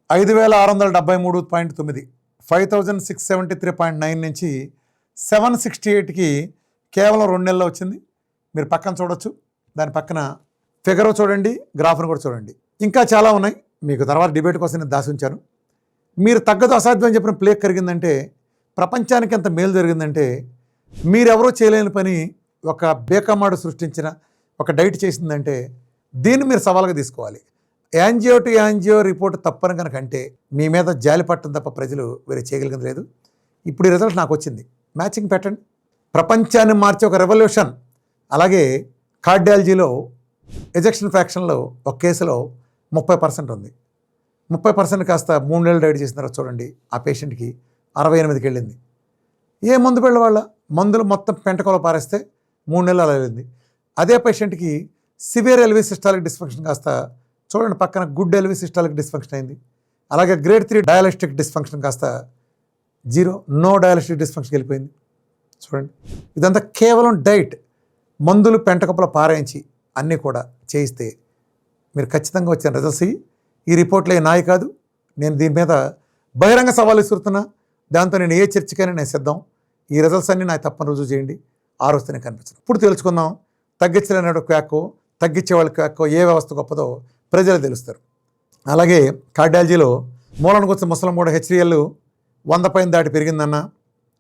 5673.9, 5673.9 నుంచి 768కి కేవలం 2 నెలల్లో వచ్చింది. మీరు పక్కన చూడొచ్చు, దాని పక్కన ఫిగర్ చూడండి, గ్రాఫ్ను కూడా చూడండి. ఇంకా చాలా ఉన్నాయి, మీకు తర్వాత డిబేట్ కోసం నేను దాచి ఉంచాను. మీరు తగ్గదు అసాధ్యం అని చెప్పిన ప్లేక్ కరిగిందంటే ప్రపంచానికి ఎంత మేలు జరిగిందంటే మీరెవరో చేయలేని పని ఒక బేకమాడు సృష్టించిన ఒక డైట్ చేసిందంటే దీన్ని మీరు సవాల్గా తీసుకోవాలి. యాంజియో టు యాంజియో రిపోర్ట్ తప్పని కనుక అంటే మీ మీద జాలి పట్టడం తప్ప ప్రజలు వేరే చేయగలిగింది లేదు. ఇప్పుడు ఈ రిజల్ట్ నాకు వచ్చింది, మ్యాచింగ్ పెట్టండి. ప్రపంచాన్ని మార్చే ఒక రెవల్యూషన్. అలాగే కార్డియాలజీలో ఎజెక్షన్ ఫ్రాక్షన్లో ఒక కేసులో 30% ఉంది. 30% కాస్త 3 నెలలు డైట్ చేసిన తర్వాత చూడండి ఆ పేషెంట్కి 68కి వెళ్ళింది. ఏ మందు వెళ్ళి వాళ్ళ మందులు మొత్తం పెంటకోలో పారేస్తే 3 నెలలు అలా వెళ్ళింది. అదే పేషెంట్కి సివియర్ ఎల్వి సిస్టాలిక్ డిస్ఫంక్షన్ కాస్త చూడండి పక్కన గుడ్ ఎల్వి సిస్టాలిక్ డిస్ఫంక్షన్ అయింది. అలాగే గ్రేడ్ 3 డయాలిస్టిక్ డిస్ఫంక్షన్ కాస్త 0, నో డయాలిస్టిక్ డిస్ఫంక్షన్ వెళ్ళిపోయింది. చూడండి ఇదంతా కేవలం డైట్, మందులు పెంటకప్పులో పారాయించి అన్నీ కూడా చేయిస్తే మీరు ఖచ్చితంగా వచ్చిన రిజల్ట్స్. ఈ రిపోర్ట్లో నాయి కాదు, నేను దీని మీద బహిరంగ సవాలు ఇస్తున్నా. దాంతో నేను ఏ చర్చకైనా నేను సిద్ధం. ఈ రిజల్ట్స్ అన్నీ నాకు తప్పని రుజువు చేయండి, ఆ రోజునే కనిపించదు. ఇప్పుడు తెలుసుకుందాం తగ్గించలేని క్వాక్కో, తగ్గించే వాళ్ళ క్వాక్కో ఏ వ్యవస్థ గొప్పదో ప్రజలు తెలుస్తారు. అలాగే కార్డియాలజీలో మూలను కూర్చొని ముసలం కూడా HDL 100 పైన దాటి పెరిగిందన్న,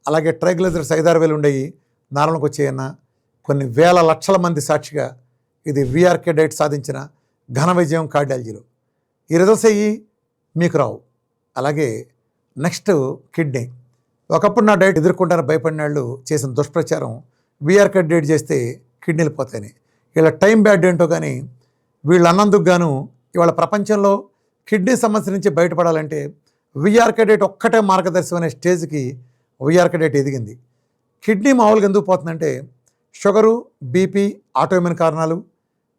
అలాగే ట్రైగ్లిజరైడ్స్ 5-6,000 ఉండేవి 4కి వచ్చాయన్న, కొన్ని వేల లక్షల మంది సాక్షిగా ఇది వీఆర్కే డైట్ సాధించిన ఘన విజయం కార్డియాలజీలో. ఈ రిజల్ట్స్ అయ్యి మీకు రావు. అలాగే నెక్స్ట్ కిడ్నీ. ఒకప్పుడు నా డైట్ ఎదుర్కొంటారని భయపడిన వాళ్ళు చేసిన దుష్ప్రచారం వీఆర్కే డైట్ చేస్తే కిడ్నీలు పోతాయని. వీళ్ళ టైం బ్యాడ్ ఏంటో కానీ వీళ్ళు అన్నందుకు గాను ఇవాళ ప్రపంచంలో కిడ్నీ సమస్య నుంచి బయటపడాలంటే వీఆర్కే డైట్ ఒక్కటే మార్గదర్శనం అనే స్టేజ్కి వీఆర్కే డైట్ ఎదిగింది. కిడ్నీ మామూలుగా ఎందుకు పోతుందంటే షుగరు, బీపీ, ఆటోఇమ్యూన్ కారణాలు,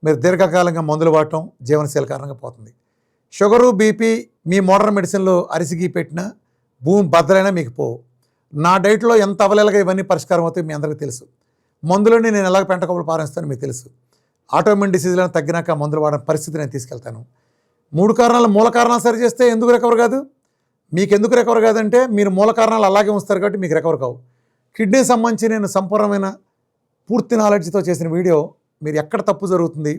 మీరు దీర్ఘకాలంగా మందులు వాడటం, జీవనశైలి కారణంగా పోతుంది. షుగరు, బీపీ మీ మోడర్న్ మెడిసిన్లో అరిసిగి పెట్టినా భూమి బద్దలైనా మీకు పోవు. నా డైట్లో ఎంత అవలేలుగా ఇవన్నీ పరిష్కారం అవుతాయి మీ అందరికీ తెలుసు. మందులని నేను ఎలాగ పెంటకప్పులు పారేస్తాను మీకు తెలుసు. ఆటోఇమ్యూన్ డిసీజ్లను తగ్గినాక మందులు వాడని పరిస్థితి నేను తీసుకెళ్తాను. 3 కారణాలు మూల కారణాలు సరి చేస్తే ఎందుకు రికవర్ కాదు? మీకు ఎందుకు రికవర్ కాదంటే మీరు మూల కారణాలు అలాగే ఉంచుతారు కాబట్టి మీకు రికవర్ కావు. కిడ్నీ సంబంధించి నేను సంపూర్ణమైన పూర్తి నాలెడ్జ్తో చేసిన వీడియో. మీరు ఎక్కడ తప్పు జరుగుతుంది,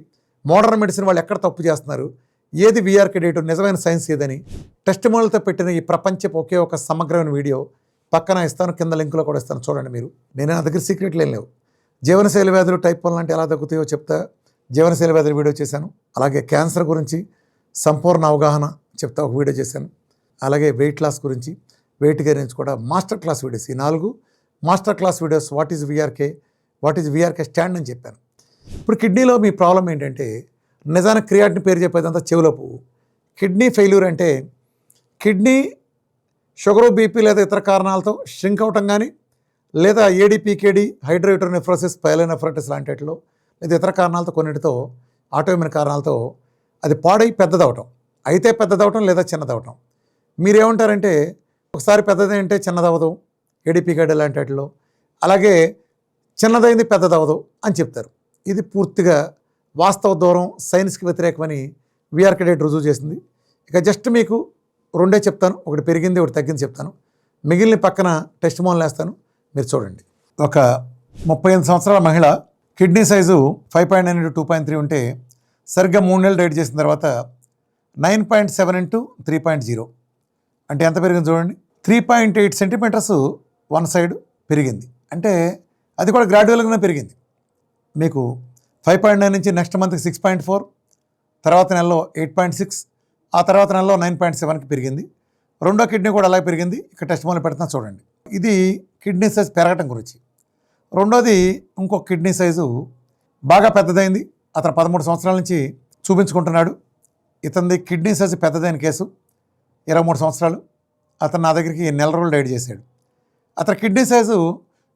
మోడర్న్ మెడిసిన్ వాళ్ళు ఎక్కడ తప్పు చేస్తున్నారు, ఏది వీఆర్కే డేటు, నిజమైన సైన్స్ ఏదని టెస్టిమోనియల్తో పెట్టిన ఈ ప్రపంచపు ఒకే ఒక సమగ్రమైన వీడియో పక్కన ఇస్తాను, కింద లింకులో కూడా ఇస్తాను, చూడండి మీరు. నేనే నా దగ్గర సీక్రెట్లు ఏం లేవు. జీవనశైలి వ్యాధులు టైప్ 1 లాంటి ఎలా తగ్గుతాయో చెప్తా, జీవనశైలి వ్యాధుల వీడియో చేశాను. అలాగే క్యాన్సర్ గురించి సంపూర్ణ అవగాహన చెప్తా, ఒక వీడియో చేశాను. అలాగే వెయిట్ లాస్ గురించి, వెయిట్ గెయిన్ నుంచి కూడా మాస్టర్ క్లాస్ వీడియోస్, ఈ 4 master class videos. What is VRK stand అని చెప్పాను. ఇప్పుడు కిడ్నీలో మీ ప్రాబ్లం ఏంటంటే, నిజానికి క్రియాటిన్ పేరు చెప్పేదంతా చెవిలో పువ్వు. కిడ్నీ ఫెయిల్యూర్ అంటే కిడ్నీ షుగరు, బీపీ లేదా ఇతర కారణాలతో ష్రింక్ అవటం కానీ, లేదా ఏడీపీకేడి, హైడ్రోయూటోనెఫ్రోసిస్, పైలోనెఫ్రైటిస్ లాంటి వాటిలో, లేదా ఇతర కారణాలతో, కొన్నిటితో ఆటోఇమ్యూన్ కారణాలతో అది పాడై పెద్దదవటం, అయితే పెద్దదవటం లేదా చిన్నదవటం. మీరేమంటారంటే ఒకసారి పెద్దది అంటే చిన్నదవదు ఏడీపీకేడి లాంటి వాటిలో, అలాగే చిన్నదైంది పెద్దదవదు అని చెప్తారు. ఇది పూర్తిగా వాస్తవ దూరం, సైన్స్కి వ్యతిరేకమని వీఆర్కే డేట్ రుజువు చేసింది. ఇక జస్ట్ మీకు 2 చెప్తాను, ఒకటి పెరిగింది ఒకటి తగ్గింది చెప్తాను, మిగిలిన పక్కన టెస్టిమోనియల్ వేస్తాను, మీరు చూడండి. ఒక 38 సంవత్సరాల మహిళ, కిడ్నీ సైజు 5.9 × 2.3 ఉంటే సరిగ్గా 3 నెలలు డైట్ చేసిన తర్వాత 9.7 × 3.0 అంటే ఎంత పెరిగింది చూడండి. 3.8 సెంటీమీటర్స్ వన్ సైడ్ పెరిగింది. అంటే అది కూడా గ్రాడ్యువల్గానే పెరిగింది. మీకు 5.9 నుంచి నెక్స్ట్ మంత్కి 6.4, తర్వాత నెలలో 8.6, ఆ తర్వాత నెలలో 9.7కి పెరిగింది. రెండో కిడ్నీ కూడా అలాగే పెరిగింది. ఇక్కడ టెస్టిమోనియల్ పెడుతున్నా చూడండి. ఇది కిడ్నీ సైజ్ పెరగటం గురించి. రెండోది ఇంకొక కిడ్నీ సైజు బాగా పెద్దదైంది. అతను 13 సంవత్సరాల నుంచి చూపించుకుంటున్నాడు. ఇతనిది కిడ్నీ సైజు పెద్దదైన కేసు, 23 సంవత్సరాలు. అతను నా దగ్గరికి నెల రోజులు డైట్ చేశాడు. అతని కిడ్నీ సైజు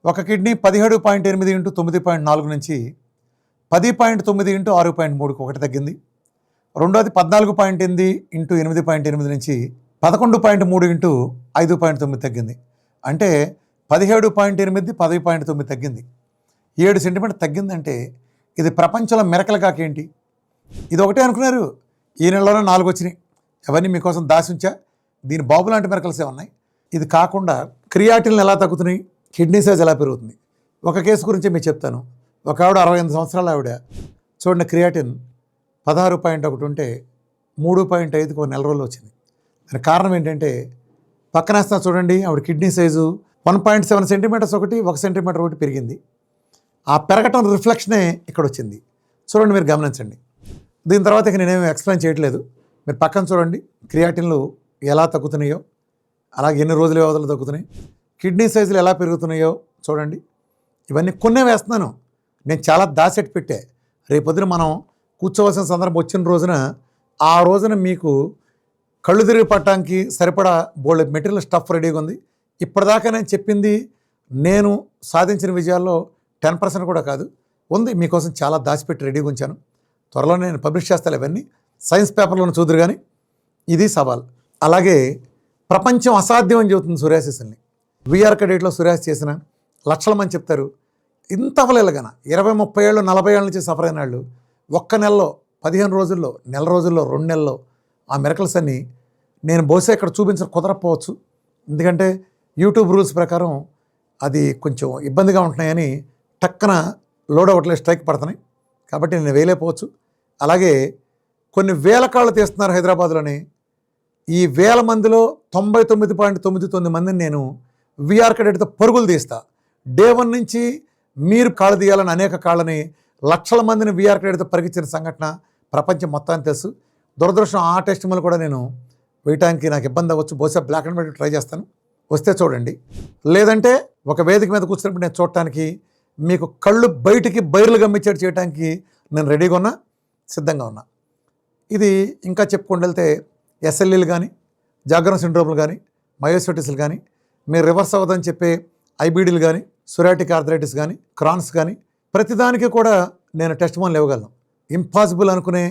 ఒక కిడ్నీ 17.8 × 9.4 నుంచి 10.9 × 6.3కి ఒకటి తగ్గింది. రెండోది 14.8 × 8.8 నుంచి 11.3 × 5.9 తగ్గింది. అంటే 17.8, 10.9 తగ్గింది. 7 సెంటీమీటర్ తగ్గిందంటే ఇది ప్రపంచంలో మిరకల్ కాకేంటి? ఇది ఒకటే అనుకున్నారు, ఈ నెలలోనే 4 వచ్చినాయి. అవన్నీ మీకోసం దాసి ఉంచా. దీని బాబు లాంటి మిరకల్సే ఉన్నాయి. ఇది కాకుండా క్రియాటిన్లు ఎలా తగ్గుతున్నాయి, కిడ్నీ సైజ్ ఎలా పెరుగుతుంది. ఒక కేసు గురించి మీకు చెప్తాను. ఒక ఆవిడ 68 సంవత్సరాల ఆవిడ, చూడండి, క్రియాటిన్ 16.1 ఉంటే 3.5కి ఒక నెల రోజులు వచ్చింది. దానికి కారణం ఏంటంటే పక్కన వేస్తున్నా చూడండి, ఆవిడ కిడ్నీ సైజు 1.7 సెంటీమీటర్స్ ఒకటి, 1 సెంటీమీటర్ ఒకటి పెరిగింది. ఆ పెరగటం రిఫ్లెక్షనే ఇక్కడ వచ్చింది. చూడండి, మీరు గమనించండి. దీని తర్వాత ఇక నేనేమి ఎక్స్ప్లెయిన్ చేయట్లేదు. మీరు పక్కన చూడండి, క్రియాటిన్లు ఎలా తగ్గుతున్నాయో, అలాగే ఎన్ని రోజుల వ్యవధిలో తగ్గుతున్నాయి, కిడ్నీ సైజులు ఎలా పెరుగుతున్నాయో చూడండి. ఇవన్నీ కొన్నే వేస్తున్నాను, నేను చాలా దాసెట్ పెట్టే. రేపొద్దున మనం కూర్చోవలసిన సందర్భం వచ్చిన రోజున, ఆ రోజున మీకు కళ్ళు తిరిగి పట్టడానికి సరిపడా బోల్డ్ మెటీరియల్ స్టఫ్ రెడీగా ఉంది. ఇప్పటిదాకా నేను చెప్పింది, నేను సాధించిన విజయాల్లో 10% కూడా కాదు, ఉంది. మీకోసం చాలా దాచిపెట్టి రెడీగా ఉంచాను. త్వరలో నేను పబ్లిష్ చేస్తాను. ఇవన్నీ సైన్స్ పేపర్లోనే చూదురు. కానీ ఇది సవాల్. అలాగే ప్రపంచం అసాధ్యం అని చెబుతుంది సోరియాసిస్ని. వీఆర్కే డేట్లో సోరియాసిస్ చేసిన లక్షల మంది చెప్తారు. ఇంత అవ్వలేలుగాన 20, 30 ఏళ్ళు, 40 ఏళ్ళ నుంచి సఫర్ అయిన వాళ్ళు ఒక్క నెలలో, 15 రోజుల్లో, నెల రోజుల్లో, 2 నెలల్లో ఆ మిరకల్స్ అన్నీ నేను బహుశా ఇక్కడ చూపించడం కుదరకపోవచ్చు. ఎందుకంటే యూట్యూబ్ రూల్స్ ప్రకారం అది కొంచెం ఇబ్బందిగా ఉంటున్నాయని టక్కన లోడ్ అవ్వట్లేదు, స్ట్రైక్ పడుతున్నాయి. కాబట్టి నేను వేయలేకపోవచ్చు. అలాగే కొన్ని వేల కాళ్ళు తీస్తున్నారు హైదరాబాద్లోని. ఈ వేల మందిలో 99.99 మందిని నేను వీఆర్కే డేట్తో పరుగులు తీస్తా. డే 1 నుంచి మీరు కాళ్ళు తీయాలని అనేక కాళ్ళని, లక్షల మందిని వీఆర్కే డేట్తో పరిగించిన సంఘటన ప్రపంచం మొత్తానికి తెలుసు. దురదృష్టం ఆ టెస్టిమోనియల్ కూడా నేను వేయటానికి నాకు ఇబ్బంది అవ్వచ్చు. బహుశా బ్లాక్ అండ్ వైట్ ట్రై చేస్తాను, వస్తే చూడండి. లేదంటే ఒక వేదిక మీద కూర్చున్నప్పుడు నేను చూడటానికి, మీకు కళ్ళు బయటికి బైర్లు గమ్మించేట్టు చేయడానికి నేను రెడీగా ఉన్నా, సిద్ధంగా ఉన్నా. ఇది ఇంకా చెప్పుకుంటూ వెళ్తే ఎస్ఎల్ఈలు కానీ, జాగరణ సిండ్రోమ్లు కానీ, మయోసైటిస్లు కానీ, మీరు రివర్స్ అవ్వదని చెప్పే ఐబీడీలు కానీ, సొరాటిక్ ఆర్థరైటిస్ కానీ, క్రాన్స్ కానీ, ప్రతిదానికి కూడా నేను టెస్టిమోనియల్ ఇవ్వగలను. ఇంపాసిబుల్ అనుకునే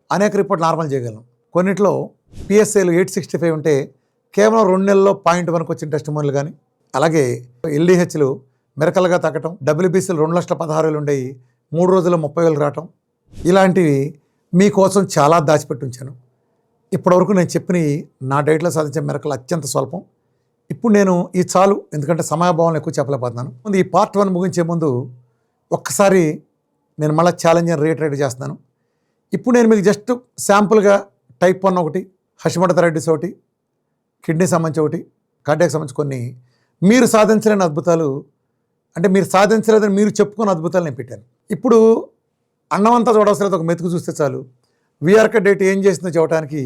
అనేక రిపోర్ట్ నార్మల్ చేయగలను. కొన్నిట్లో పిఎస్ఏలు 865 ఉంటే కేవలం 2 నెలల్లో 0.1కి వచ్చిన టెస్టిమోనియల్ కానీ, అలాగే ఎల్డిహెచ్లు మిరకలుగా తగ్గటం, డబ్ల్యూబీసీలు 2,16,000 ఉండేవి 3 రోజుల్లో 30,000 రావటం, ఇలాంటివి మీకోసం చాలా దాచిపెట్టి ఉంచాను. ఇప్పటివరకు నేను చెప్పినవి నా డైట్లో సాధించే మిరకలు అత్యంత స్వల్పం. ఇప్పుడు నేను ఈ చాలు, ఎందుకంటే సమయాభావం ఎక్కువ చెప్పలేకపోతున్నాను. ముందు ఈ పార్ట్ 1 ముగించే ముందు ఒక్కసారి నేను మళ్ళీ ఛాలెంజ్ రీట్రేట్ చేస్తున్నాను. ఇప్పుడు నేను మీకు జస్ట్ శాంపుల్గా టైప్ 1 ఒకటి, హషిమోటోథైరాయిడిస్ ఒకటి, కిడ్నీ సంబంధించి ఒకటి, కార్డియాక్ సంబంధించి కొన్ని మీరు సాధించలేని అద్భుతాలు, అంటే మీరు సాధించలేదని మీరు చెప్పుకున్న అద్భుతాలు నేను పెట్టాను. ఇప్పుడు అన్నమంతా చూడవసరం లేదు, ఒక మెతుకు చూస్తే చాలు. వీఆర్కే డేట్ ఏం చేసిందో చెప్పడానికి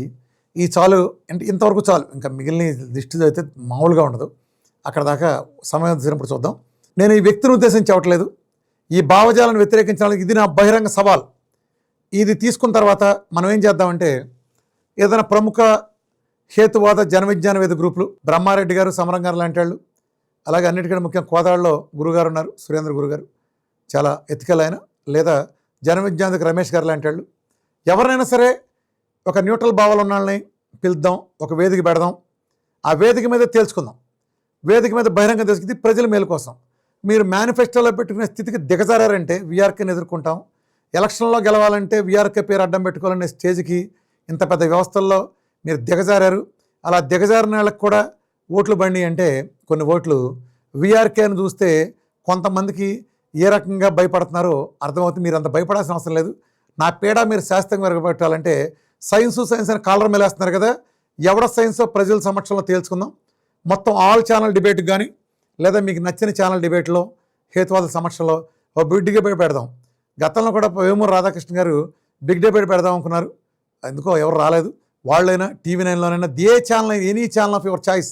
ఈ చాలు, అంటే ఇంతవరకు చాలు. ఇంకా మిగిలిన లిస్ట్ అయితే మామూలుగా ఉండదు. అక్కడ దాకా సమయం వచ్చినప్పుడు చూద్దాం. నేను ఈ వ్యక్తిని ఉద్దేశించి చెప్పట్లేదు, ఈ భావజాలను వ్యతిరేకించడానికి ఇది నా బహిరంగ సవాల్. ఇది తీసుకున్న తర్వాత మనం ఏం చేద్దామంటే, ఏదైనా ప్రముఖ హేతువాద జనవిజ్ఞానవేద గ్రూపులు, బ్రహ్మారెడ్డి గారు, సమరం గారు లాంటి వాళ్ళు, అలాగే అన్నిటికంటే ముఖ్యంగా కోదాడలో గురుగారు ఉన్నారు, సురేంద్ర గురుగారు, చాలా ఎతికల్ ఆయన, లేదా జనవిజ్ఞానిక రమేష్ గారు లాంటి వాళ్ళు, ఎవరైనా సరే ఒక న్యూట్రల్ భావాలు ఉన్న వాళ్ళని పిలుద్దాం, ఒక వేదిక పెడదాం, ఆ వేదిక మీద తేల్చుకుందాం. వేదిక మీద బహిరంగ తెలుసుకుంది ప్రజల మేలు కోసం. మీరు మేనిఫెస్టోలో పెట్టుకునే స్థితికి దిగజారంటే వీఆర్కేని ఎదుర్కొంటాం. ఎలక్షన్లో గెలవాలంటే వీఆర్కే పేరు అడ్డం పెట్టుకోవాలనే స్టేజ్కి ఇంత పెద్ద వ్యవస్థల్లో మీరు దిగజారారు. అలా దిగజారిన వాళ్ళకి కూడా ఓట్లు బండి అంటే కొన్ని ఓట్లు వీఆర్కేని చూస్తే కొంతమందికి ఏ రకంగా భయపడుతున్నారో అర్థమవుతుంది. మీరు అంత భయపడాల్సిన అవసరం లేదు. నా పీడ మీరు శాస్త్రంగా మెరుగుపెట్టాలంటే సైన్స్ అని కాలర్ మేలేస్తున్నారు కదా, ఎవడ సైన్సో ప్రజల సమక్షంలో తేల్చుకుందాం. మొత్తం ఆల్ ఛానల్ డిబేట్ కానీ, లేదా మీకు నచ్చిన ఛానల్ డిబేట్లో హేతువాద సమక్షంలో ఒక బిగ్ డిబేట్ పెడదాం. గతంలో కూడా వేమూరు రాధాకృష్ణ గారు బిగ్ డిబేట్ పెడదాం అనుకున్నారు, ఎందుకో ఎవరు రాలేదు. వాళ్ళైనా టీవీ 9లోనైనా ఏ ఛానల్ అయినా, any channel of your choice,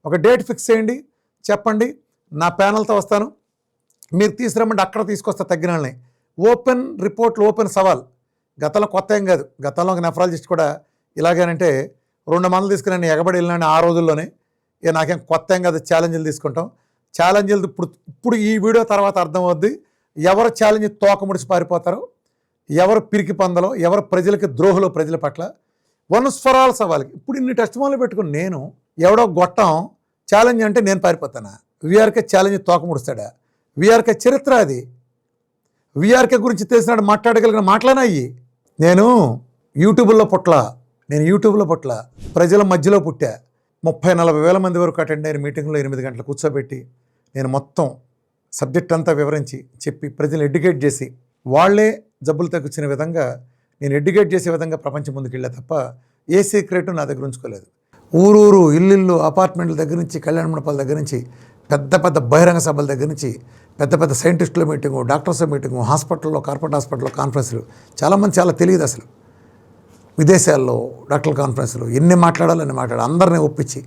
ఒక డేట్ ఫిక్స్ చేయండి, చెప్పండి, నా ప్యానల్తో వస్తాను, మీరు తీసుకురమ్మంటే అక్కడ తీసుకొస్తా తగ్గిన వాళ్ళని. ఓపెన్ రిపోర్ట్లు, ఓపెన్ సవాల్. గతంలో కొత్త ఏం కాదు, గతంలో ఒక నెఫ్రాలజిస్ట్ కూడా ఇలాగేనంటే 2 మందులు తీసుకుని నేను ఎగబడి వెళ్ళినాను ఆ రోజుల్లోనే. నాకేం కొత్త ఏం కాదు, ఛాలెంజ్లు తీసుకుంటాం. ఛాలెంజ్లు ఇప్పుడు ఈ వీడియో తర్వాత అర్థమవుద్ది ఎవరు ఛాలెంజ్ తోక ముడిచి పారిపోతారో, ఎవరు పిరికి పందలో, ఎవరు ప్రజలకి ద్రోహులో ప్రజల పట్ల. వన్స్ ఫర్ ఆల్ సవాల్కి ఇప్పుడు ఇన్ని టెస్ట్ మొదలు పెట్టుకుని నేను ఎవడో గొట్టం ఛాలెంజ్ అంటే నేను పారిపోతానా? వీఆర్కే ఛాలెంజ్ తోక ముడుస్తాడా? వీఆర్కే చరిత్ర అది. వీఆర్కే గురించి తెలిసినాడు మాట్లాడగలిగిన మాటలనయ్యి. నేను యూట్యూబ్లో పుట్ల ప్రజల మధ్యలో పుట్టా. 30-40 వేల మంది వరకు అటెండ్ అయిన మీటింగ్లో 8 గంటలు కూర్చోబెట్టి నేను మొత్తం సబ్జెక్ట్ అంతా వివరించి చెప్పి ప్రజలు ఎడ్యుకేట్ చేసి వాళ్ళే జబ్బులు తగ్గించిన విధంగా నేను ఎడ్యుకేట్ చేసే విధంగా ప్రపంచం ముందుకు వెళ్ళా తప్ప ఏ సీక్రెట్ నా దగ్గర ఉంచుకోలేదు. ఊరూరు, ఇల్లు, అపార్ట్మెంట్ల దగ్గర నుంచి, కళ్యాణ మండపాల దగ్గర నుంచి, పెద్ద పెద్ద బహిరంగ సభల దగ్గర నుంచి, పెద్ద పెద్ద సైంటిస్టుల మీటింగు, డాక్టర్స్ మీటింగు, హాస్పిటల్లో, కార్పొరేట్ హాస్పిటల్లో కాన్ఫరెన్స్లు. చాలామంది చాలా తెలియదు అసలు. విదేశాల్లో డాక్టర్ల కాన్ఫరెన్స్లు ఎన్ని మాట్లాడాలని అందరినీ ఒప్పించి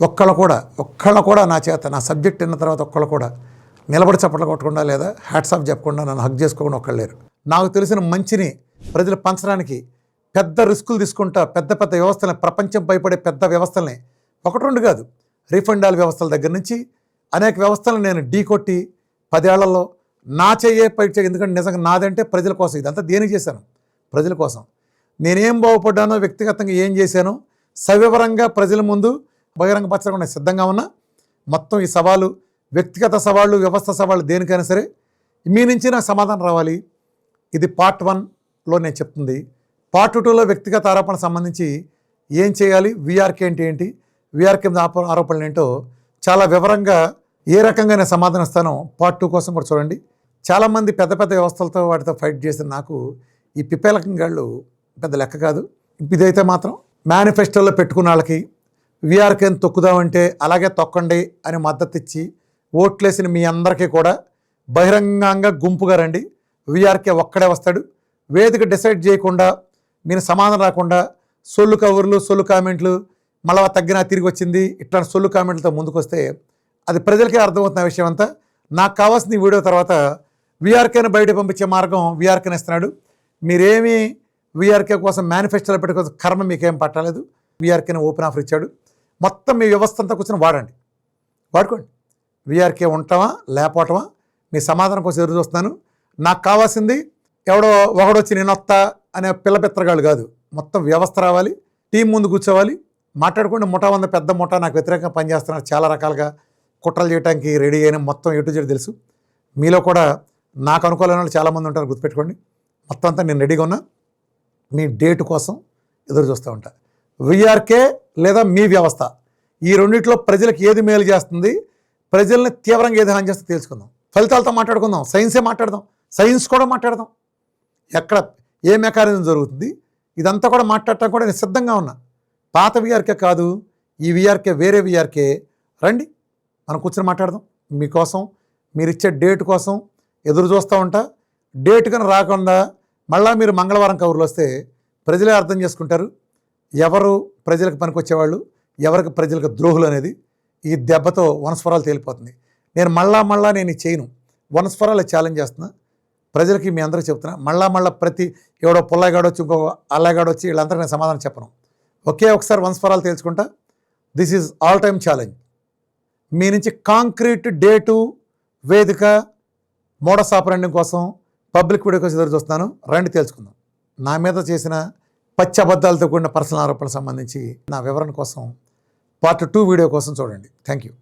ఒక్కళ్ళ కూడా నా చేత నా సబ్జెక్ట్ విన్న తర్వాత ఒక్కళ్ళు కూడా నిలబడి చప్పట్లు కొట్టకుండా, లేదా హ్యాట్స్ ఆఫ్ చెప్పకుండా, నన్ను హగ్ చేసుకోకుండా ఒక్కళ్ళు లేరు. నాకు తెలిసిన మంచిని ప్రజలు పంచడానికి పెద్ద రిస్కులు తీసుకుంటా, పెద్ద పెద్ద వ్యవస్థలని, ప్రపంచం భయపడే పెద్ద వ్యవస్థలని, 1-2 కాదు, రీఫండాల్ వ్యవస్థల దగ్గర నుంచి అనేక వ్యవస్థలను నేను ఢీకొట్టి 10 ఏళ్లలో నా చెయ్యే పై చెయ్యి. ఎందుకంటే నిజంగా నాదంటే ప్రజల కోసం. ఇదంతా దేనికి చేశాను? ప్రజల కోసం. నేనేం బాగుపడ్డానో, వ్యక్తిగతంగా ఏం చేశానో సవివరంగా ప్రజల ముందు బహిరంగపరచకుండా సిద్ధంగా ఉన్నా. మొత్తం ఈ సవాలు, వ్యక్తిగత సవాళ్ళు, వ్యవస్థ సవాళ్ళు, దేనికైనా సరే మీ నుంచి నాకు సమాధానం రావాలి. ఇది పార్ట్ 1లో నేను చెప్తుంది. పార్ట్ 2లో వ్యక్తిగత ఆరోపణలకు సంబంధించి ఏం చేయాలి, వీఆర్కే అంటే ఏంటి, వీఆర్కే ఆరోపణలు ఏంటో చాలా వివరంగా ఏ రకంగా నేను సమాధానం ఇస్తానో పార్ట్ 2 కోసం కూడా చూడండి. చాలామంది పెద్ద పెద్ద వ్యవస్థలతో వాటితో ఫైట్ చేసిన నాకు ఈ పిప్పేలకంగాళ్ళు పెద్ద లెక్క కాదు. ఇదైతే మాత్రం మేనిఫెస్టోలో పెట్టుకున్న వాళ్ళకి వీఆర్కేని తొక్కుదామంటే అలాగే తొక్కండి అని మద్దతు ఇచ్చి ఓట్లేసిన మీ అందరికీ కూడా బహిరంగంగా గుంపుగా రండి. వీఆర్కే ఒక్కడే వస్తాడు. వేదిక డిసైడ్ చేయకుండా, మీరు సమాధానం రాకుండా సొల్లు కవర్లు, సొల్లు కామెంట్లు, మళ్ళా తగ్గినా తిరిగి వచ్చింది, ఇట్లాంటి సొల్లు కామెంట్లతో ముందుకు వస్తే అది ప్రజలకే అర్థమవుతున్న విషయం అంతా. నాకు కావాల్సిన ఈ వీడియో తర్వాత వీఆర్కేని బయట పంపించే మార్గం వీఆర్కేని ఇస్తున్నాడు. మీరేమీ వీఆర్కే కోసం మేనిఫెస్టోలో పెట్టుకోవాల్సిన కర్మ మీకేం పట్టలేదు. వీఆర్కేని ఓపెన్ ఆఫర్ ఇచ్చాడు. మొత్తం మీ వ్యవస్థ అంతా కూర్చొని వాడుకోండి. వీఆర్కే ఉంటామా లేకపోవటమా మీ సమాధానం కోసం ఎదురు చూస్తున్నాను. నాకు కావాల్సింది ఎవడో ఒకడొచ్చి నేను వస్తా అనే పిల్లపెత్తరగాళ్ళు కాదు. మొత్తం వ్యవస్థ రావాలి, టీం ముందు కూర్చోవాలి, మాట్లాడుకోండి. ముఠా వంద పెద్ద ముఠా నాకు వ్యతిరేకంగా పనిచేస్తున్నారు, చాలా రకాలుగా కుట్రలు చేయడానికి రెడీ అయిన మొత్తం ఎటు చేయడం తెలుసు. మీలో కూడా నాకు అనుకూలమైన వాళ్ళు చాలామంది ఉంటారు, గుర్తుపెట్టుకోండి. మొత్తం అంతా నేను రెడీగా ఉన్నా. మీ డేట్ కోసం ఎదురు చూస్తూ ఉంటా. వీఆర్కే లేదా మీ వ్యవస్థ, ఈ రెండిట్లో ప్రజలకు ఏది మేలు చేస్తుంది, ప్రజల్ని తీవ్రంగా ఏది హాని చేస్తుందో తెలుసుకుందాం. ఫలితాలతో మాట్లాడుకుందాం, సైన్సే మాట్లాడదాం, సైన్స్ కూడా మాట్లాడదాం. ఎక్కడ ఏ మెకానిజం జరుగుతుంది ఇదంతా కూడా మాట్లాడటం కూడా నేను సిద్ధంగా ఉన్నా. పాత వీఆర్కే కాదు, ఈ వీఆర్కే వేరే వీఆర్కే. రండి మనం కూర్చొని మాట్లాడదాం. మీకోసం మీరు ఇచ్చే డేట్ కోసం ఎదురు చూస్తూ ఉంటా. డేట్ కన్నా రాకుండా మళ్ళీ మీరు మంగళవారం కబుర్లు వస్తే ప్రజలే అర్థం చేసుకుంటారు ఎవరు ప్రజలకు పనికొచ్చేవాళ్ళు, ఎవరికి ప్రజలకు ద్రోహులు అనేది. ఈ దెబ్బతో వనస్వరాలు తేలిపోతుంది. నేను మళ్ళా నేను చేయను, వనస్వరాలు ఛాలెంజ్ చేస్తున్నా ప్రజలకి. మీ అందరికీ చెప్తున్నా, మళ్ళా ప్రతి ఎవడో పుల్లగాడొచ్చి ఇంకో అల్లగాడొచ్చి వీళ్ళందరికీ నేను సమాధానం చెప్పను. ఒకే ఒకసారి వనస్వరాలు తేల్చుకుంటా. This is all time challenge. మీ నుంచి కాంక్రీట్ డేటు, వేదిక, మోడస్ ఆపరెండింగ్ కోసం, పబ్లిక్ వీడియో కోసం ఎదురు చూస్తున్నాను. రండి తేల్చుకుందాం. నా మీద చేసిన పచ్చి అబద్ధాలతో కూడిన పర్సనల్ ఆరోపణలకు సంబంధించి నా వివరణ కోసం పార్ట్ 2 వీడియో కోసం చూడండి. Thank you.